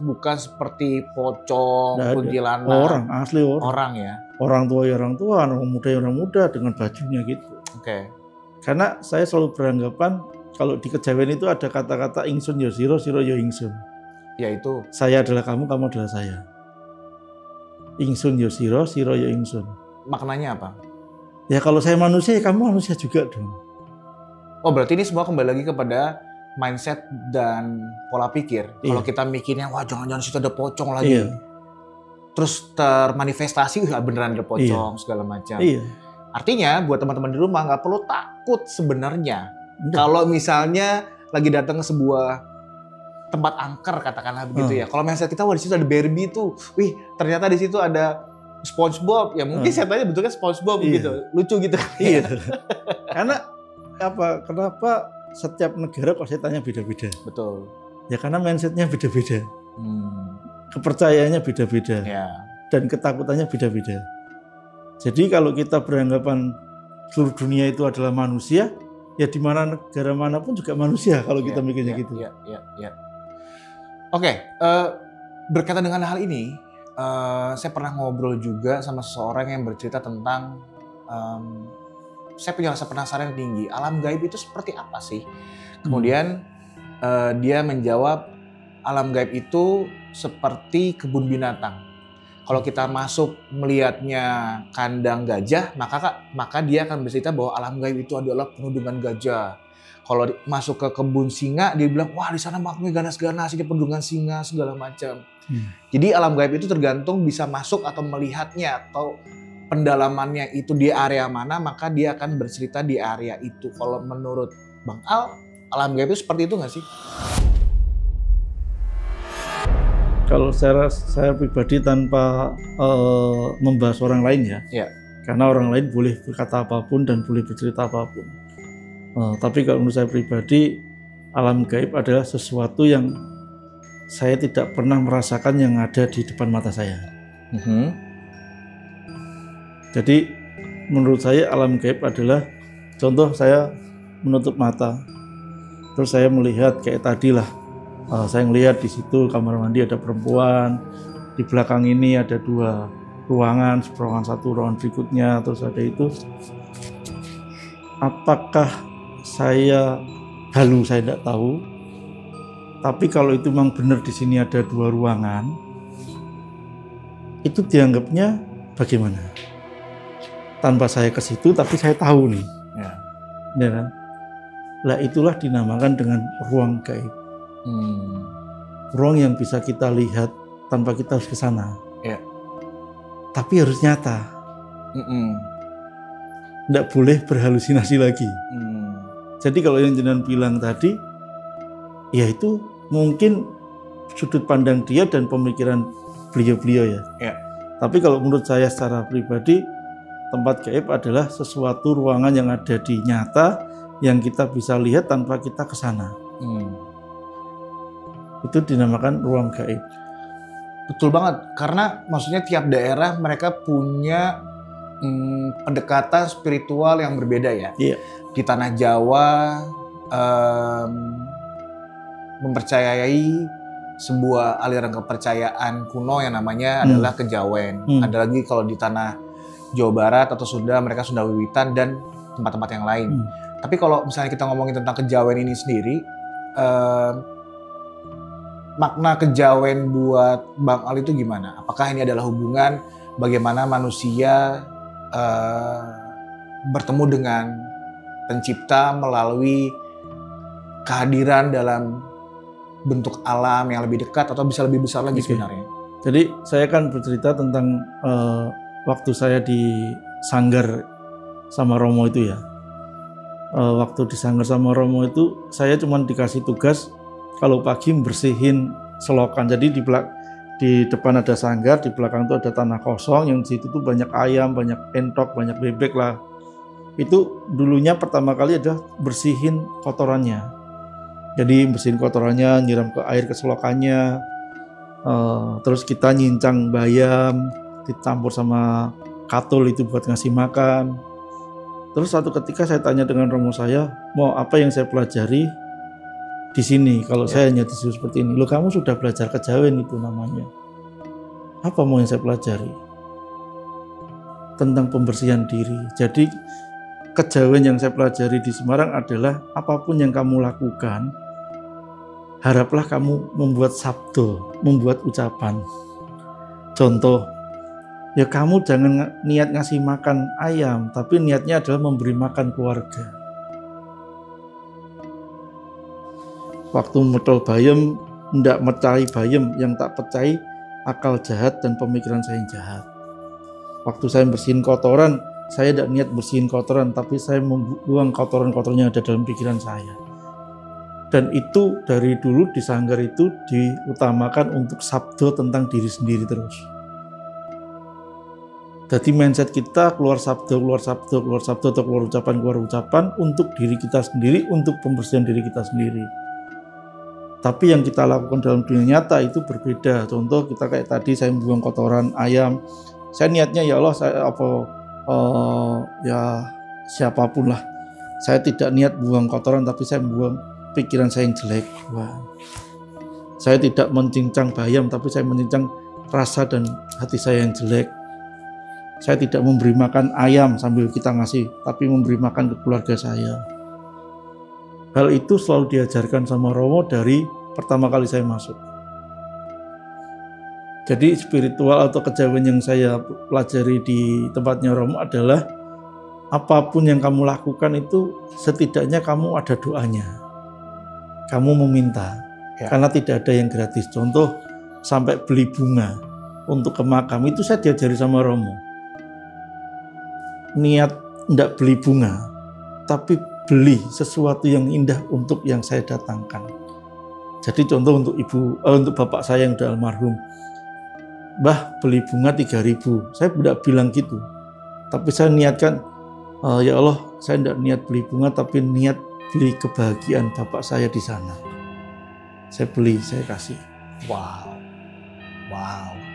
bukan seperti pocong, kuntilanak. Orang, asli orang. Orang ya. Orang tua ya orang tua, orang muda ya orang muda dengan bajunya gitu. Oke. Karena saya selalu beranggapan Kalau di kejawen itu ada kata-kata ingsun yo siro, siro yo ingsun. Yaitu Saya adalah kamu, kamu adalah saya. Ingsun yo siro, siro yo ingsun. maknanya apa? Ya kalau saya manusia, ya kamu manusia juga dong. Oh berarti ini semua kembali lagi kepada mindset dan pola pikir. Kalau kita mikirnya, wah jangan-jangan situ ada pocong lagi. Iya. Terus termanifestasi, wah beneran ada pocong segala macam. Iya. Artinya buat teman-teman di rumah nggak perlu takut sebenarnya. Enggak. Kalau misalnya lagi datang ke sebuah tempat angker katakanlah begitu ya. Kalau mindset kita, wah di situ ada Barbie tuh. Wih ternyata di situ ada SpongeBob. Ya mungkin setannya bentuknya SpongeBob gitu. Lucu gitu. Iya. Karena apa? Kenapa setiap negara kok setannya beda-beda? Betul. Ya karena mindsetnya beda-beda. Kepercayaannya beda-beda. Ya. Dan ketakutannya beda-beda. Jadi kalau kita beranggapan seluruh dunia itu adalah manusia, ya di mana negara manapun juga manusia kalau kita mikirnya gitu. Iya. Oke, berkaitan dengan hal ini, saya pernah ngobrol juga sama seseorang yang bercerita tentang saya punya rasa penasaran tinggi, alam gaib itu seperti apa sih? Kemudian dia menjawab, alam gaib itu seperti kebun binatang. Kalau kita masuk melihatnya kandang gajah, maka dia akan bercerita bahwa alam gaib itu adalah penudungan gajah. Kalau masuk ke kebun singa, dia bilang, wah di sana makhluknya ganas-ganas, ini penudungan singa segala macam. Jadi alam gaib itu tergantung bisa masuk atau melihatnya atau pendalamannya itu di area mana, maka dia akan bercerita di area itu. Kalau menurut Bang Al, alam gaib itu seperti itu nggak sih? Kalau saya pribadi tanpa membahas orang lain ya, karena orang lain boleh berkata apapun dan boleh bercerita apapun. Tapi kalau menurut saya pribadi, alam gaib adalah sesuatu yang saya tidak pernah merasakan yang ada di depan mata saya. Jadi menurut saya alam gaib adalah, contoh saya menutup mata, terus saya melihat kayak tadi lah. Saya melihat di situ kamar mandi ada perempuan, di belakang ini ada 2 ruangan, ruangan satu, ruangan berikutnya, terus ada itu. Apakah saya halu, saya tidak tahu. Tapi kalau itu memang benar di sini ada 2 ruangan, itu dianggapnya bagaimana? Tanpa saya ke situ, tapi saya tahu nih. Ya kan? Lah itulah dinamakan dengan ruang gaib. Ruang yang bisa kita lihat tanpa kita harus ke sana. Tapi harus nyata. Tidak boleh berhalusinasi lagi. Jadi kalau yang jenengan bilang tadi, ya itu mungkin sudut pandang dia dan pemikiran beliau-beliau ya. Tapi kalau menurut saya secara pribadi, tempat gaib adalah sesuatu ruangan yang ada di nyata yang kita bisa lihat tanpa kita ke sana. Itu dinamakan ruang gaib. Betul banget, karena maksudnya tiap daerah mereka punya pendekatan spiritual yang berbeda ya. Di tanah Jawa mempercayai sebuah aliran kepercayaan kuno yang namanya adalah kejawen. Ada lagi kalau di tanah Jawa Barat atau Sunda, mereka Sunda Wiwitan dan tempat-tempat yang lain. Tapi kalau misalnya kita ngomongin tentang kejawen ini sendiri, makna kejawen buat Bang Al itu gimana? Apakah ini adalah hubungan bagaimana manusia bertemu dengan pencipta melalui kehadiran dalam bentuk alam yang lebih dekat atau bisa lebih besar lagi sebenarnya? Jadi saya kan bercerita tentang waktu saya di Sanggar sama Romo itu ya. Waktu di Sanggar sama Romo itu saya cuma dikasih tugas kalau pagi bersihin selokan. Jadi di depan ada sanggar, di belakang itu ada tanah kosong, yang di situ tuh banyak ayam, banyak entok, banyak bebek lah. Itu dulunya pertama kali ada bersihin kotorannya. Jadi bersihin kotorannya, nyiram ke air ke selokannya. Terus kita nyincang bayam, dicampur sama katul itu buat ngasih makan. Terus satu ketika saya tanya dengan Romo saya, mau apa yang saya pelajari di sini, kalau saya hanya disuruh seperti ini. Loh, kamu sudah belajar kejawen itu namanya. Apa mau yang saya pelajari? Tentang pembersihan diri. Jadi kejawen yang saya pelajari di Semarang adalah apapun yang kamu lakukan, haraplah kamu membuat sabdo, membuat ucapan. Contoh, ya kamu jangan niat ngasih makan ayam, tapi niatnya adalah memberi makan keluarga. Waktu metol bayem, ndak mecahi bayem, yang tak percaya akal jahat dan pemikiran saya yang jahat. Waktu saya bersihin kotoran, saya tidak niat bersihin kotoran, tapi saya membuang kotoran-kotoran yang ada dalam pikiran saya. Dan itu dari dulu di sanggar itu diutamakan untuk sabdo tentang diri sendiri terus. Jadi mindset kita keluar sabdo, atau keluar ucapan untuk diri kita sendiri, untuk pembersihan diri kita sendiri. Tapi yang kita lakukan dalam dunia nyata itu berbeda. Contoh kita kayak tadi saya membuang kotoran ayam. Saya niatnya ya Allah, saya ya siapapun lah. Saya tidak niat buang kotoran, tapi saya buang pikiran saya yang jelek. Wah. Saya tidak mencincang bayam, tapi saya mencincang rasa dan hati saya yang jelek. Saya tidak memberi makan ayam sambil kita ngasih, tapi memberi makan ke keluarga saya. Hal itu selalu diajarkan sama Romo dari pertama kali saya masuk. Jadi spiritual atau kejawen yang saya pelajari di tempatnya Romo adalah apapun yang kamu lakukan itu setidaknya kamu ada doanya. Kamu meminta, karena tidak ada yang gratis. Contoh sampai beli bunga untuk ke makam itu saya diajari sama Romo. Niat tidak beli bunga, tapi beli sesuatu yang indah untuk yang saya datangkan. Jadi contoh untuk bapak saya yang sudah almarhum, Mbah beli bunga 3.000, saya tidak bilang gitu. Tapi saya niatkan, ya Allah saya tidak niat beli bunga, tapi niat beli kebahagiaan bapak saya di sana. Saya beli, saya kasih. Wow.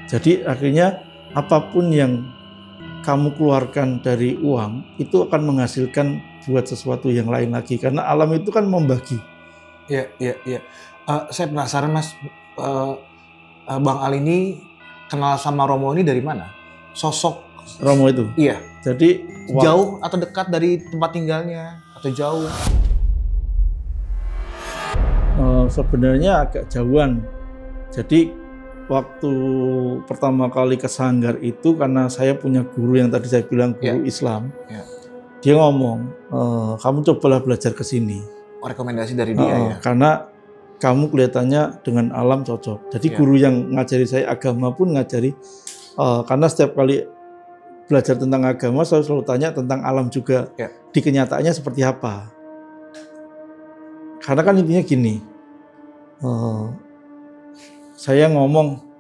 Jadi akhirnya apapun yang kamu keluarkan dari uang, itu akan menghasilkan buat sesuatu yang lain lagi. Karena alam itu kan membagi. Iya. Saya penasaran Mas, Bang Ali ini kenal sama Romo ini dari mana? Sosok Romo itu? Iya. Jadi jauh atau dekat dari tempat tinggalnya? Atau jauh? Sebenarnya agak jauhan. Jadi waktu pertama kali ke sanggar itu karena saya punya guru yang tadi saya bilang guru Islam. Dia ngomong, kamu cobalah belajar ke sini. Rekomendasi dari dia ya? Karena kamu kelihatannya dengan alam cocok. Jadi guru yang ngajari saya agama pun ngajari, karena setiap kali belajar tentang agama saya selalu tanya tentang alam juga. Di kenyataannya seperti apa. Karena kan intinya gini, saya ngomong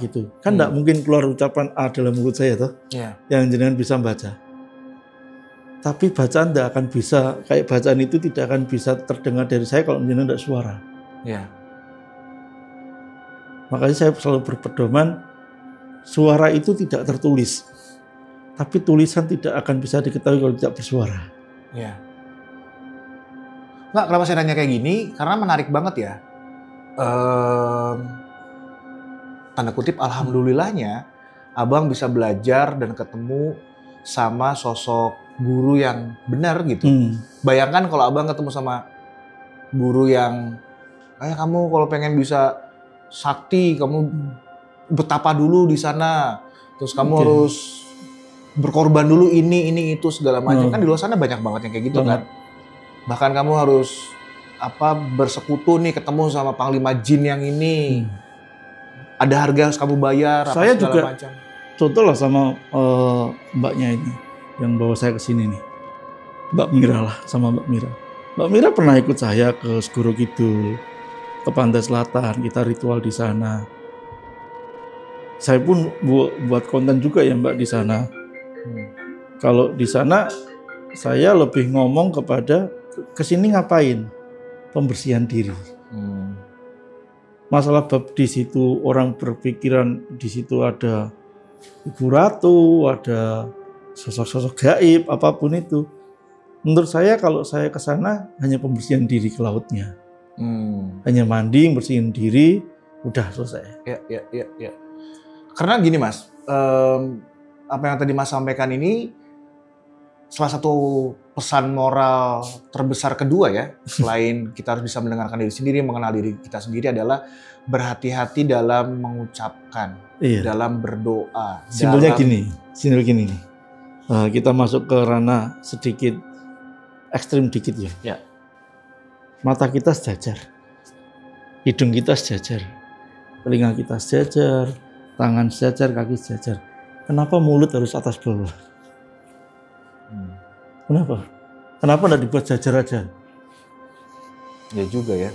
gitu, kan tidak mungkin keluar ucapan dalam mulut saya toh, yang jenengan bisa baca. Tapi bacaan tidak akan bisa, kayak bacaan itu tidak akan bisa terdengar dari saya kalau jenengan tidak suara. Makanya saya selalu berpedoman, suara itu tidak tertulis, tapi tulisan tidak akan bisa diketahui kalau tidak bersuara. Nggak, kenapa saya nanya kayak gini? Karena menarik banget ya. Tanda kutip alhamdulillahnya abang bisa belajar dan ketemu sama sosok guru yang benar gitu. Bayangkan kalau abang ketemu sama guru yang kamu kalau pengen bisa sakti, kamu betapa dulu di sana, terus kamu harus berkorban dulu ini itu segala macam. Kan di luar sana banyak banget yang kayak gitu kan. Bahkan kamu harus bersekutu nih, ketemu sama panglima jin yang ini. Ada harga harus kamu bayar. Saya juga macam. Contoh lah sama mbaknya ini yang bawa saya ke sini nih, Mbak Mira lah, sama Mbak Mira. Mbak Mira pernah ikut saya ke Segoro Kidul, ke Pantai Selatan, kita ritual di sana. Saya pun buat konten juga ya Mbak di sana. Kalau di sana saya lebih ngomong kepada kesini ngapain? Pembersihan diri. Masalah bab di situ orang berpikiran di situ ada Ibu Ratu, ada sosok-sosok gaib, apapun itu. Menurut saya kalau saya ke sana hanya pembersihan diri ke lautnya. Hanya mandi, bersihin diri, udah selesai. Karena gini Mas, apa yang tadi Mas sampaikan ini salah satu pesan moral terbesar kedua ya, selain kita harus bisa mendengarkan diri sendiri, mengenal diri kita sendiri adalah berhati-hati dalam mengucapkan, dalam berdoa. Simpelnya gini nih. Kita masuk ke ranah sedikit ekstrim dikit ya. Ya. Mata kita sejajar, hidung kita sejajar, telinga kita sejajar, tangan sejajar, kaki sejajar. Kenapa mulut harus atas bawah? Kenapa? Kenapa nggak dibuat sejajar aja? Ya juga ya.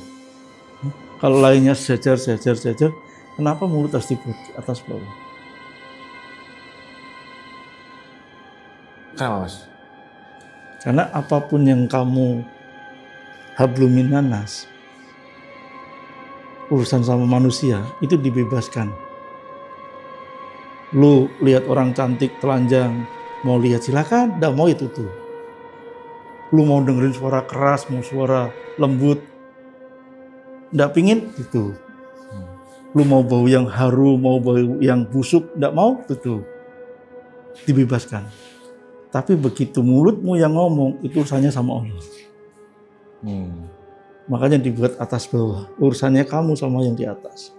Kalau lainnya sejajar, kenapa mulut harus dibuat atas bawah? Kenapa Mas? Karena apapun yang kamu hablumin nanas, urusan sama manusia, itu dibebaskan. Lu lihat orang cantik, telanjang, mau lihat silakan, nggak mau itu tuh. Lu mau dengerin suara keras, mau suara lembut, nggak pingin itu. Lu mau bau yang harum, mau bau yang busuk, nggak mau itu dibebaskan. Tapi begitu mulutmu yang ngomong, itu urusannya sama Allah. Makanya dibuat atas bawah. Urusannya kamu sama yang di atas.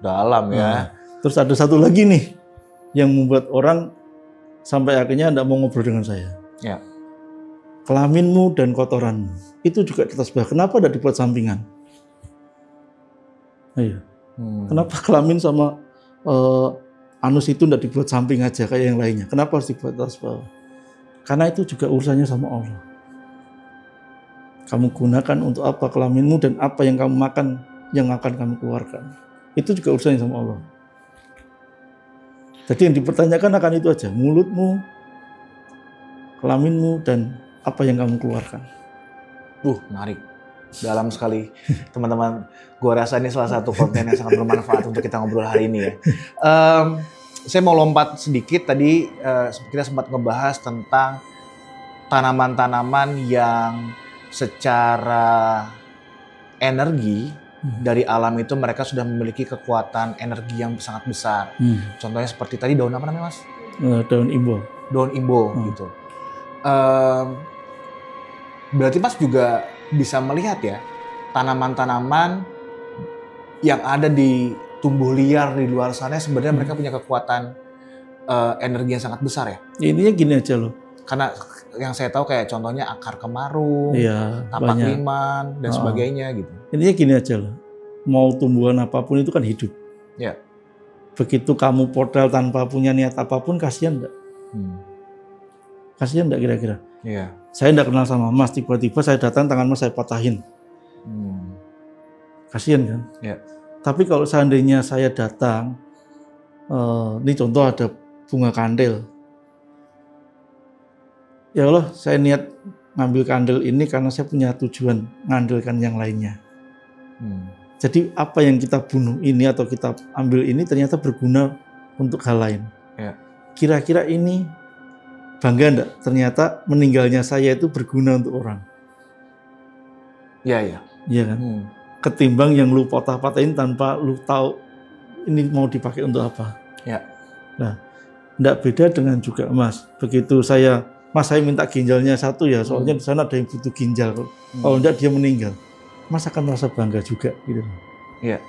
Dalam ya. Terus ada satu lagi nih, yang membuat orang sampai akhirnya tidak mau ngobrol dengan saya. Ya. Kelaminmu dan kotoranmu. Itu juga di atas bawah. Kenapa tidak dibuat sampingan? Ayo. Kenapa kelamin sama anus itu tidak dibuat samping aja kayak yang lainnya? Kenapa harus dibuat atas bawah? Karena itu juga urusannya sama Allah. Kamu gunakan untuk apa kelaminmu dan apa yang kamu makan yang akan kamu keluarkan. Itu juga urusannya sama Allah. Jadi yang dipertanyakan akan itu aja. Mulutmu, kelaminmu, dan apa yang kamu keluarkan. Menarik. Dalam sekali. Teman-teman, gua rasa ini salah satu konten yang sangat bermanfaat untuk kita ngobrol hari ini ya. Saya mau lompat sedikit. Tadi kita sempat ngebahas tentang tanaman-tanaman yang secara energi dari alam itu mereka sudah memiliki kekuatan energi yang sangat besar. Contohnya seperti tadi daun apa namanya Mas? Daun imbo. Daun imbo gitu. Berarti Mas juga bisa melihat ya tanaman-tanaman yang ada di tumbuh liar di luar sana sebenarnya mereka punya kekuatan energi yang sangat besar ya. Intinya gini aja loh. Karena yang saya tahu kayak contohnya akar kemarung, tapak banyak. liman dan sebagainya gitu. Intinya gini aja loh. Mau tumbuhan apapun itu kan hidup. Ya. Begitu kamu podal tanpa punya niat apapun, kasihan enggak? Kasihan enggak kira-kira? Iya. Saya enggak kenal sama Mas, tiba-tiba saya datang tangan Mas saya patahin. Kasihan kan? Ya. Tapi kalau seandainya saya datang, ini contoh ada bunga kandil. Ya Allah, saya niat ngambil kandil ini karena saya punya tujuan ngandilkan yang lainnya. Jadi apa yang kita bunuh ini atau kita ambil ini ternyata berguna untuk hal lain. Ya. Kira-kira ini bangga enggak? Ternyata meninggalnya saya itu berguna untuk orang. Iya. Iya kan? Ketimbang yang lu patah-patahin tanpa lu tahu ini mau dipakai untuk apa. Ya. Nah, enggak beda dengan juga Mas. Begitu Mas saya minta ginjalnya satu ya, soalnya di sana ada yang butuh ginjal. Kalau enggak dia meninggal, Mas akan merasa bangga juga gitu. Iya.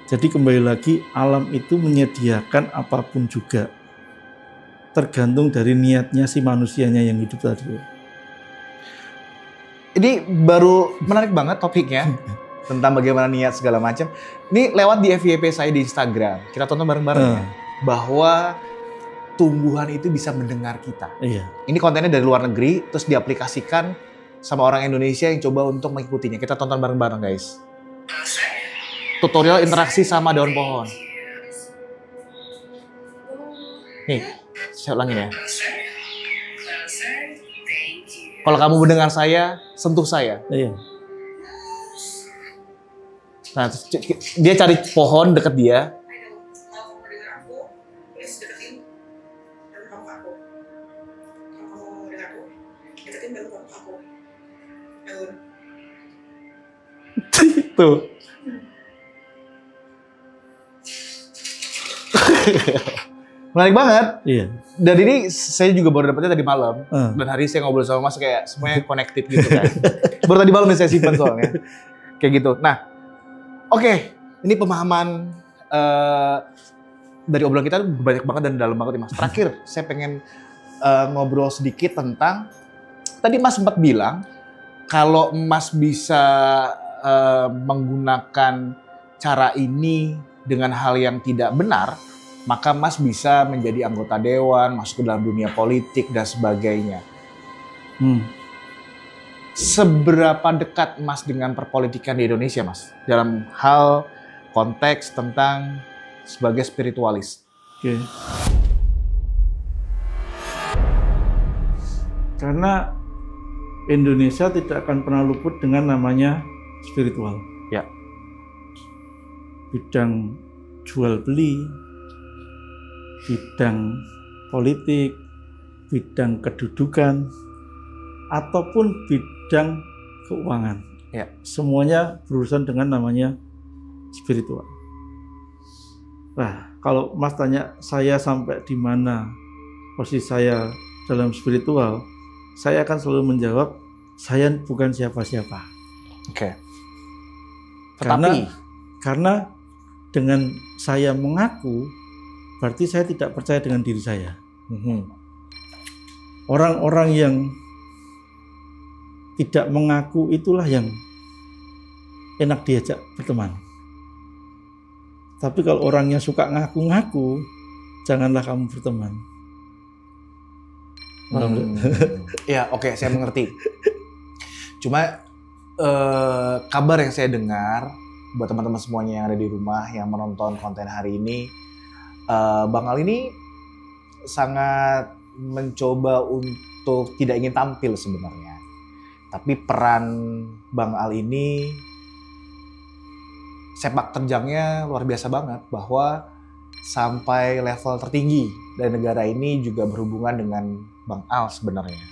Jadi kembali lagi alam itu menyediakan apapun juga, tergantung dari niatnya si manusianya yang hidup tadi. Ini baru menarik banget topiknya tentang bagaimana niat segala macam. Ini lewat di FYP saya di Instagram. Kita tonton bareng-bareng ya. Bahwa tumbuhan itu bisa mendengar kita. Iya. Ini kontennya dari luar negeri, terus diaplikasikan sama orang Indonesia yang coba untuk mengikutinya. Kita tonton bareng-bareng guys. Tutorial interaksi sama daun pohon. Nih, saya ulangin ya. Kalau kamu mendengar saya, sentuh saya. Iya. Nah, dia cari pohon deket dia. Tuh. Menarik banget. Iya. Dan ini saya juga baru dapetnya tadi malam. Dan hari ini saya ngobrol sama Mas kayak semuanya connected gitu kan. Baru tadi malam saya simpan soalnya. Kayak gitu. Nah, oke. Ini pemahaman dari obrolan kita banyak banget dan dalam banget nih Mas. Terakhir, saya pengen ngobrol sedikit tentang tadi Mas sempat bilang kalau Mas bisa menggunakan cara ini dengan hal yang tidak benar, maka Mas bisa menjadi anggota dewan, masuk ke dalam dunia politik dan sebagainya. Seberapa dekat Mas dengan perpolitikan di Indonesia, Mas? Dalam hal konteks tentang sebagai spiritualis. Oke. Karena Indonesia tidak akan pernah luput dengan namanya spiritual. Ya. Bidang jual beli, bidang politik, bidang kedudukan, ataupun bidang keuangan. Ya. Semuanya berurusan dengan namanya spiritual. Nah, kalau Mas tanya saya sampai di mana posisi saya dalam spiritual, saya akan selalu menjawab, saya bukan siapa-siapa. Oke. Karena dengan saya mengaku, berarti saya tidak percaya dengan diri saya. Orang-orang yang tidak mengaku itulah yang enak diajak berteman. Tapi kalau orangnya suka ngaku-ngaku, janganlah kamu berteman. Ya, oke, saya mengerti. Cuma kabar yang saya dengar buat teman-teman semuanya yang ada di rumah yang menonton konten hari ini, Bang Al ini sangat mencoba untuk tidak ingin tampil sebenarnya. Tapi peran Bang Al ini sepak terjangnya luar biasa banget, bahwa sampai level tertinggi dari negara ini juga berhubungan dengan Bang Al sebenarnya.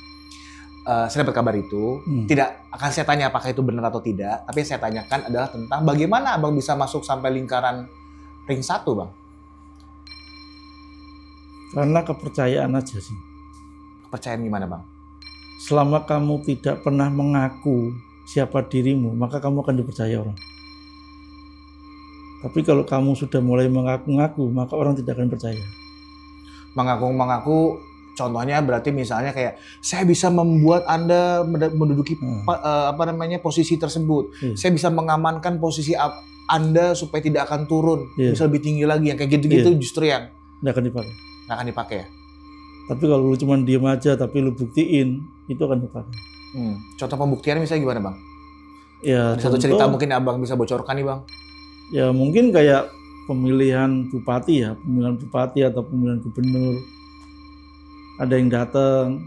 Saya dapat kabar itu, tidak akan saya tanya apakah itu benar atau tidak, tapi yang saya tanyakan adalah tentang bagaimana Abang bisa masuk sampai lingkaran ring 1, Bang? Karena kepercayaan aja sih. Kepercayaan gimana, Bang? Selama kamu tidak pernah mengaku siapa dirimu, maka kamu akan dipercaya orang. Tapi kalau kamu sudah mulai mengaku-ngaku, maka orang tidak akan percaya. Mengaku-mengaku, contohnya berarti misalnya kayak saya bisa membuat Anda menduduki posisi tersebut. Saya bisa mengamankan posisi Anda supaya tidak akan turun, bisa lebih tinggi lagi. Yang kayak gitu-gitu justru yang nggak akan dipakai. Nggak akan dipakai ya. Tapi kalau lu cuma diem aja tapi lu buktiin, itu akan dipakai. Contoh pembuktiannya misalnya gimana, Bang? Ya, ada satu cerita mungkin Abang bisa bocorkan nih, Bang. Ya mungkin kayak pemilihan bupati ya, pemilihan bupati atau pemilihan gubernur. Ada yang datang,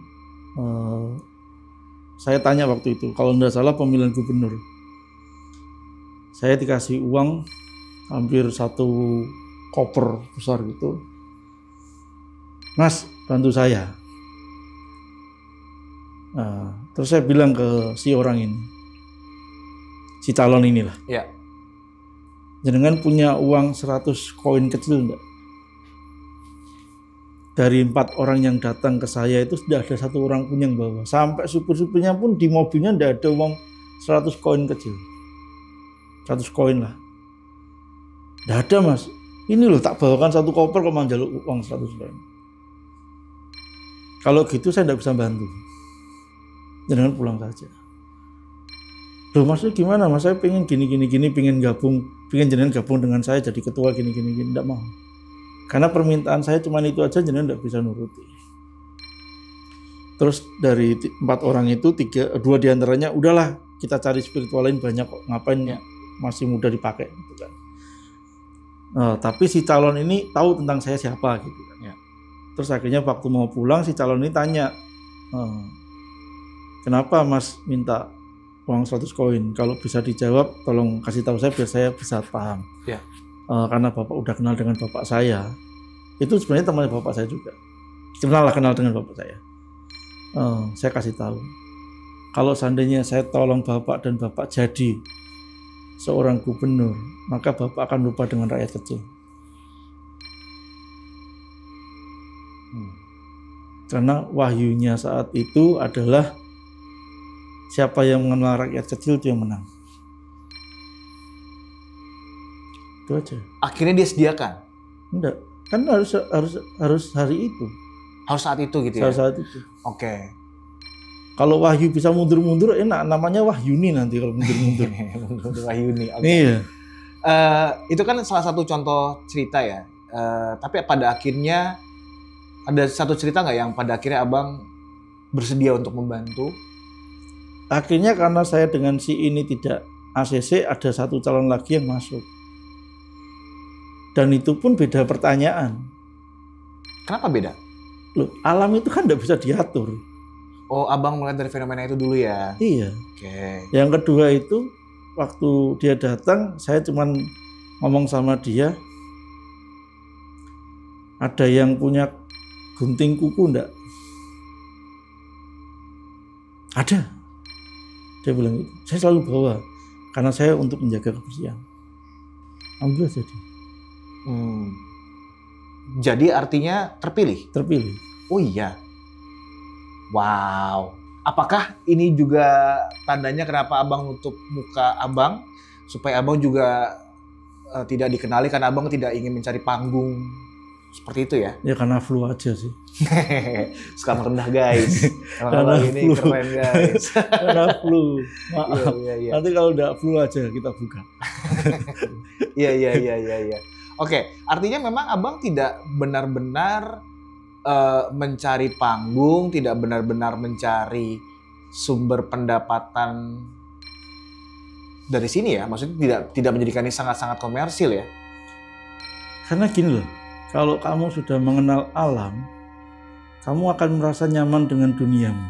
saya tanya waktu itu, kalau tidak salah pemilihan gubernur. Saya dikasih uang hampir 1 koper besar gitu. Mas, bantu saya. Terus saya bilang ke si orang ini, si calon inilah. Ya. Jenengan punya uang 100 koin kecil enggak? Dari 4 orang yang datang ke saya itu sudah ada 1 orang pun yang bawa. Sampai supir-supirnya pun di mobilnya enggak ada uang 100 koin kecil. 100 koin lah. Enggak ada, Mas. Ini loh tak bawakan 1 koper kok manjaluk uang 100 koin. Kalau gitu saya enggak bisa bantu. Jenengan pulang saja. Loh maksudnya gimana Mas? Saya pengen gini, pengen jenengan gabung dengan saya jadi ketua gini, enggak mau. Karena permintaan saya cuma itu aja, jenengan enggak bisa nuruti. Terus dari 4 orang itu 2 diantaranya udahlah kita cari spiritual lain banyak kok, ngapain ya, masih muda dipakai gitu kan. Tapi si calon ini tahu tentang saya siapa gitu kan. Ya. Terus akhirnya waktu mau pulang si calon ini tanya, kenapa Mas minta uang 100 koin? Kalau bisa dijawab tolong kasih tahu saya biar saya bisa paham. Ya. Karena Bapak udah kenal dengan Bapak saya. Itu sebenarnya temannya Bapak saya juga. Kenal dengan Bapak saya. Saya kasih tahu. Kalau seandainya saya tolong Bapak dan Bapak jadi seorang gubernur, maka Bapak akan lupa dengan rakyat kecil. Karena wahyunya saat itu adalah siapa yang mengenal rakyat kecil itu yang menang. Itu aja. Akhirnya dia sediakan. Enggak, kan harus hari itu. Harus saat itu gitu ya? Saat itu. Oke. Kalau wahyu bisa mundur-mundur enak, namanya wahyuni nanti kalau mundur-mundur. Wahyuni. Okay. Iya. Itu kan salah satu contoh cerita ya. Tapi pada akhirnya ada satu cerita nggak yang pada akhirnya abang bersedia untuk membantu? Akhirnya karena saya dengan si ini tidak ACC, ada satu calon lagi yang masuk. Dan itu pun beda pertanyaan. Kenapa beda? Loh, alam itu kan tidak bisa diatur. Oh, abang mulai dari fenomena itu dulu ya? Iya. Oke. Yang kedua itu, waktu dia datang, saya cuman ngomong sama dia, ada yang punya gunting kuku enggak? Ada. Dia bilang itu. Saya selalu bawa, karena saya untuk menjaga kebersihan. Alhamdulillah jadi. Jadi artinya terpilih? Terpilih. Oh iya. Wow. Apakah ini juga tandanya kenapa abang nutup muka abang? Supaya abang juga tidak dikenali karena abang tidak ingin mencari panggung. Seperti itu ya? Ya karena flu aja sih. Suka merendah guys. Karena ini flu. keren guys. Karena flu. Maaf. Iya. Nanti kalau udah flu aja kita buka. Iya. Oke, artinya memang abang tidak benar-benar mencari panggung, tidak benar-benar mencari sumber pendapatan dari sini ya? Maksudnya tidak menjadikan ini sangat-sangat komersil ya? Karena gini loh, kalau kamu sudah mengenal alam, kamu akan merasa nyaman dengan duniamu.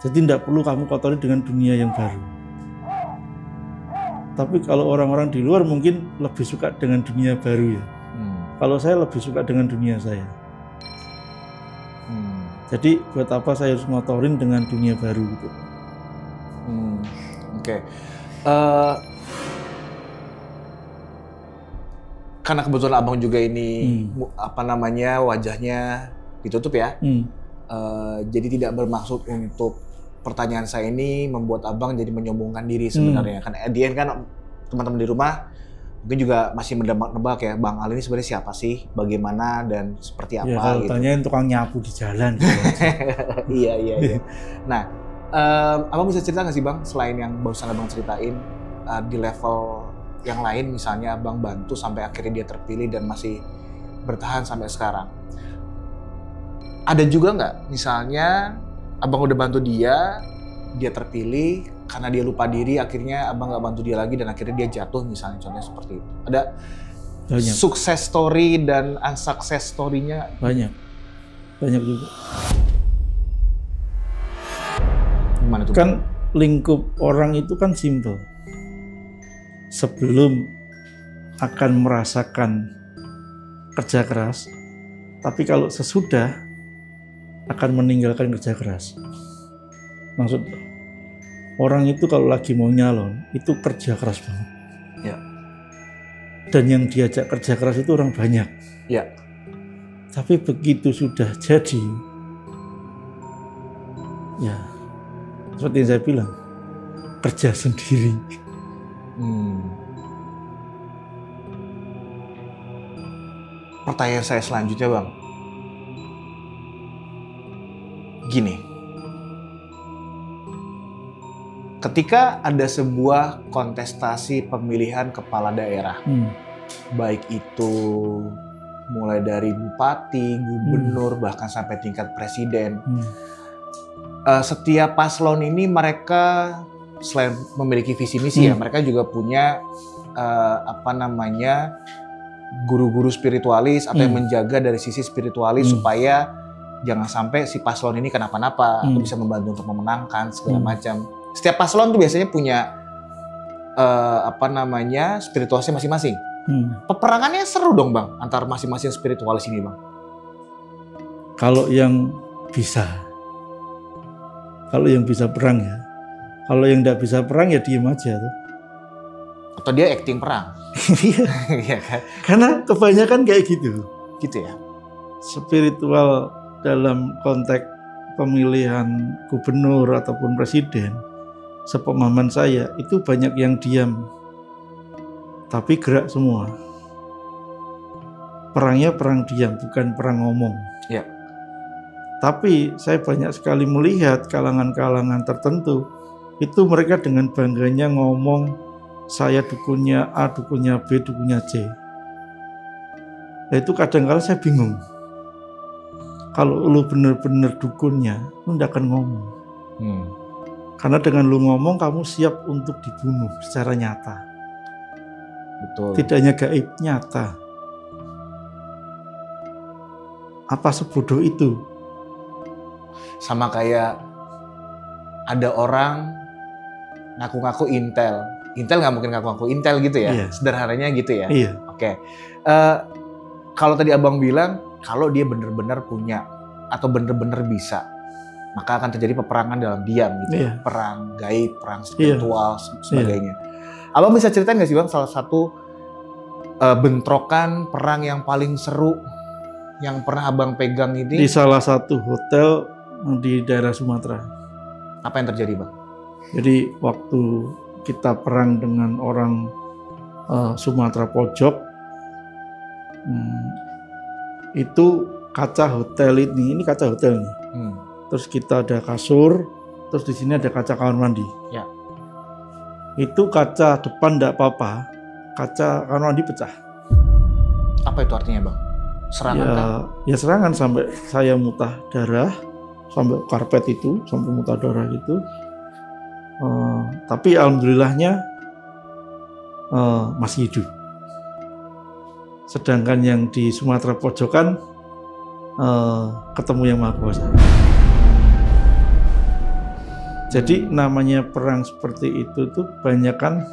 Jadi tidak perlu kamu kotori dengan dunia yang baru. Tapi kalau orang-orang di luar mungkin lebih suka dengan dunia baru ya. Kalau saya lebih suka dengan dunia saya. Jadi buat apa saya harus ngotorin dengan dunia baru gitu. Oke. Karena kebetulan abang juga ini wajahnya ditutup ya. Jadi tidak bermaksud untuk pertanyaan saya ini membuat abang jadi menyombongkan diri sebenarnya. Kan at the end kan teman-teman di rumah mungkin juga masih menebak-nebak ya, Bang Al ini sebenarnya siapa sih, bagaimana dan seperti apa ya, kalau gitu. tanyain tukang nyapu di jalan. Gitu. Iya. Nah, abang bisa cerita nggak sih Bang, selain yang barusan abang ceritain, di level yang lain misalnya abang bantu sampai akhirnya dia terpilih dan masih bertahan sampai sekarang. Ada juga nggak misalnya abang udah bantu dia terpilih, karena dia lupa diri, akhirnya abang nggak bantu dia lagi dan akhirnya dia jatuh misalnya, contohnya seperti itu. Ada banyak sukses story dan unsuccess story-nya? Banyak juga. Gimana tuh? Kan lingkup orang itu kan simpel. Sebelum akan merasakan kerja keras, tapi kalau sesudah akan meninggalkan kerja keras. Maksud orang itu kalau lagi mau nyalon itu kerja keras banget. Ya. Dan yang diajak kerja keras itu orang banyak. Ya. Tapi begitu sudah jadi, ya seperti yang saya bilang, kerja sendiri. Pertanyaan saya selanjutnya Bang, gini, ketika ada sebuah kontestasi pemilihan kepala daerah, baik itu mulai dari bupati, gubernur, bahkan sampai tingkat presiden, setiap paslon ini mereka selain memiliki visi misi ya, mereka juga punya guru-guru spiritualis atau yang menjaga dari sisi spiritualis supaya jangan sampai si paslon ini kenapa-napa atau bisa membantu untuk memenangkan segala macam. Setiap paslon tuh biasanya punya spiritualisnya masing-masing. Peperangannya seru dong Bang antar masing-masing spiritualis ini Bang. Kalau yang bisa perang ya. Kalau yang nggak bisa perang ya diem aja tuh. Atau dia acting perang. Iya kan? Karena kebanyakan kayak gitu. Gitu ya. Spiritual dalam konteks pemilihan gubernur ataupun presiden, sepemahaman saya itu banyak yang diam, tapi gerak semua. Perangnya perang diam, bukan perang ngomong. Ya. Tapi saya banyak sekali melihat kalangan-kalangan tertentu, itu mereka dengan bangganya ngomong, saya dukunnya A, dukunnya B, dukunnya C. Nah, itu kadang-kadang saya bingung. Kalau lu bener-bener dukunnya, lu nggak akan ngomong. Karena dengan lu ngomong, kamu siap untuk dibunuh secara nyata. Betul. Tidak hanya gaib, nyata. Apa sebodoh itu? Sama kayak ada orang ngaku-ngaku Intel. Intel nggak mungkin ngaku-ngaku Intel gitu ya? Iya. Sederhananya gitu ya? Iya. Oke. Kalau tadi abang bilang, kalau dia benar-benar punya atau benar-benar bisa, maka akan terjadi peperangan dalam diam gitu. Iya. Perang gaib, perang spiritual, Iya. sebagainya. Abang bisa ceritain nggak sih bang salah satu bentrokan perang yang paling seru yang pernah abang pegang ini? Di salah satu hotel di daerah Sumatera. Apa yang terjadi bang? Jadi waktu kita perang dengan orang Sumatera pojok, itu kaca hotel ini kaca hotel nih. Terus kita ada kasur, terus di sini ada kaca kamar mandi. Ya. Itu kaca depan enggak apa-apa, kaca kamar mandi pecah. Apa itu artinya bang? Serangan kan? Ya serangan sampai saya muntah darah, sampai karpet itu, sampai muntah darah gitu. Tapi alhamdulillahnya masih hidup. Sedangkan yang di Sumatera pojokan ketemu yang Maha Kuasa. Jadi namanya perang seperti itu tuh banyak kan,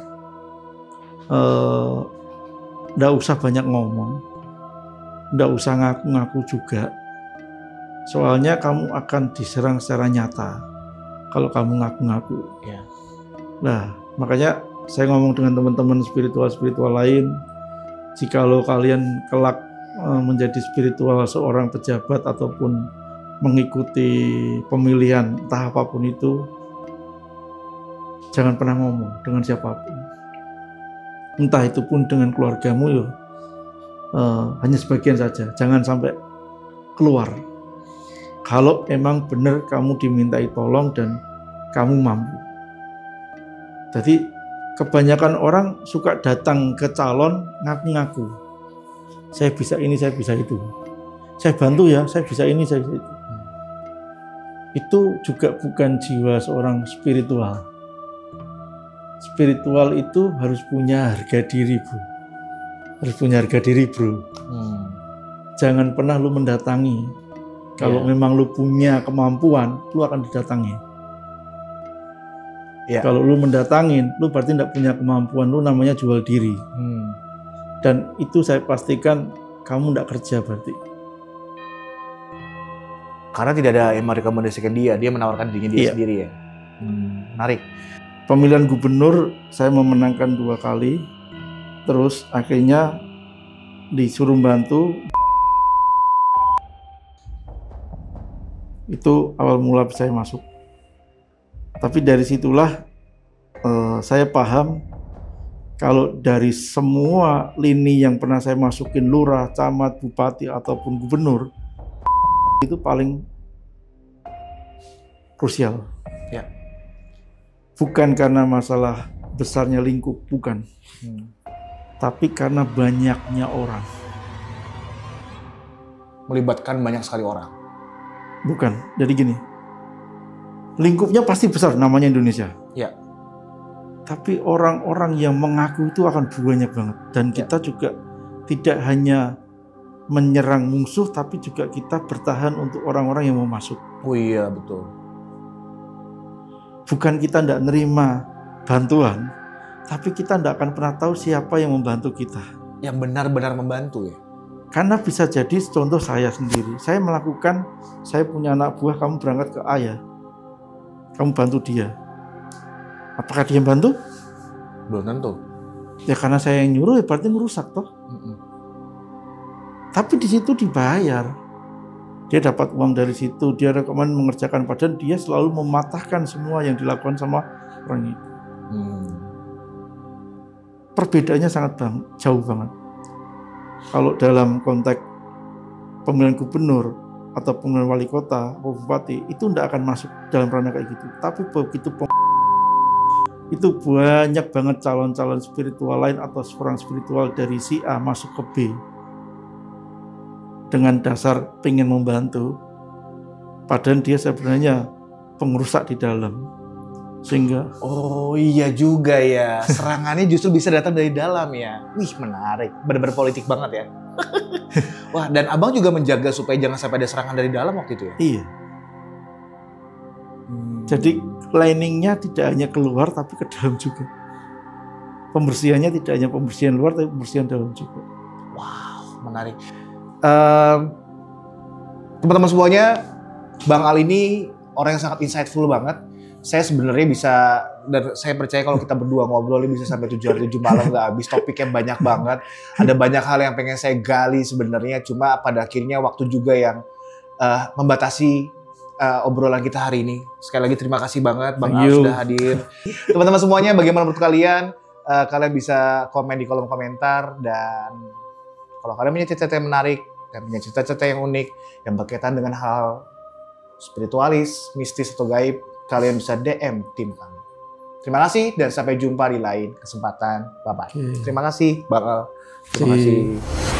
nggak usah banyak ngomong, nggak usah ngaku-ngaku juga. Soalnya kamu akan diserang secara nyata kalau kamu ngaku-ngaku. Ya. Nah, makanya saya ngomong dengan teman-teman spiritual lain, jikalau kalian kelak menjadi spiritual seorang pejabat ataupun mengikuti pemilihan entah apapun itu, jangan pernah ngomong dengan siapapun. Entah itu pun dengan keluargamu, hanya sebagian saja. Jangan sampai keluar. Kalau emang benar kamu dimintai tolong dan kamu mampu. Jadi kebanyakan orang suka datang ke calon ngaku-ngaku. Saya bisa ini, saya bisa itu. Saya bantu ya, saya bisa ini, saya bisa itu. Itu juga bukan jiwa seorang spiritual. Spiritual itu harus punya harga diri, bro. Harus punya harga diri, bro. Jangan pernah lu mendatangi. Kalau memang lu punya kemampuan, lu akan didatangi. Kalau lu mendatangin, lu berarti tidak punya kemampuan, lu namanya jual diri. Dan itu saya pastikan kamu tidak kerja berarti. Karena tidak ada yang merekomendasikan dia menawarkan dirinya dia sendiri ya. Menarik. Pemilihan gubernur saya memenangkan 2 kali, terus akhirnya disuruh bantu. Itu awal mula saya masuk. Tapi dari situlah saya paham kalau dari semua lini yang pernah saya masukin, lurah, camat, bupati, ataupun gubernur, itu paling krusial. Ya. Bukan karena masalah besarnya lingkup, bukan. Tapi karena banyaknya orang. Melibatkan banyak sekali orang. Bukan, jadi gini. Lingkupnya pasti besar, namanya Indonesia. Ya. Tapi orang-orang yang mengaku itu akan banyak banget. Dan kita juga tidak hanya menyerang musuh, tapi juga kita bertahan untuk orang-orang yang mau masuk. Oh iya, betul. Bukan kita tidak nerima bantuan, tapi kita tidak akan pernah tahu siapa yang membantu kita. Yang benar-benar membantu ya? Karena bisa jadi, contoh saya sendiri. Saya melakukan, saya punya anak buah, kamu berangkat ke A ya. Kamu bantu dia. Apakah dia bantu? Belum tentu. Ya karena saya yang nyuruh, ya berarti merusak toh. Tapi di situ dibayar. Dia dapat uang dari situ, dia rekomen mengerjakan, padahal dia selalu mematahkan semua yang dilakukan sama orang itu. Perbedaannya sangat jauh banget. Kalau dalam konteks pemilihan gubernur atau pemilihan wali kota atau bupati, itu tidak akan masuk dalam ranah kayak gitu. Tapi begitu itu banyak banget calon-calon spiritual lain atau orang spiritual dari si A masuk ke B dengan dasar pengen membantu, padahal dia sebenarnya pengrusak di dalam. Sehingga oh iya juga ya, serangannya justru bisa datang dari dalam ya. Wih, menarik, benar-benar politik banget ya. Wah, dan abang juga menjaga supaya jangan sampai ada serangan dari dalam waktu itu ya? Iya. Jadi cleansingnya tidak hanya keluar tapi ke dalam juga. Pembersihannya tidak hanya pembersihan luar tapi pembersihan dalam juga. Wow, menarik. Teman-teman semuanya, Bang Al ini orang yang sangat insightful banget. Saya sebenarnya bisa, dan saya percaya kalau kita berdua ngobrol ini bisa sampai 7 hari 7 malam nggak habis, topiknya banyak banget. Ada banyak hal yang pengen saya gali sebenarnya, cuma pada akhirnya waktu juga yang membatasi obrolan kita hari ini. Sekali lagi terima kasih banget Bang Al sudah hadir. Teman-teman semuanya, bagaimana menurut kalian? Kalian bisa komen di kolom komentar, dan kalau kalian punya cerita-cerita yang menarik dan punya cerita-cerita yang unik yang berkaitan dengan hal spiritualis, mistis atau gaib, kalian bisa DM tim kami. Terima kasih dan sampai jumpa di lain kesempatan. Bye-bye. Terima kasih, Bang Al. Terima kasih.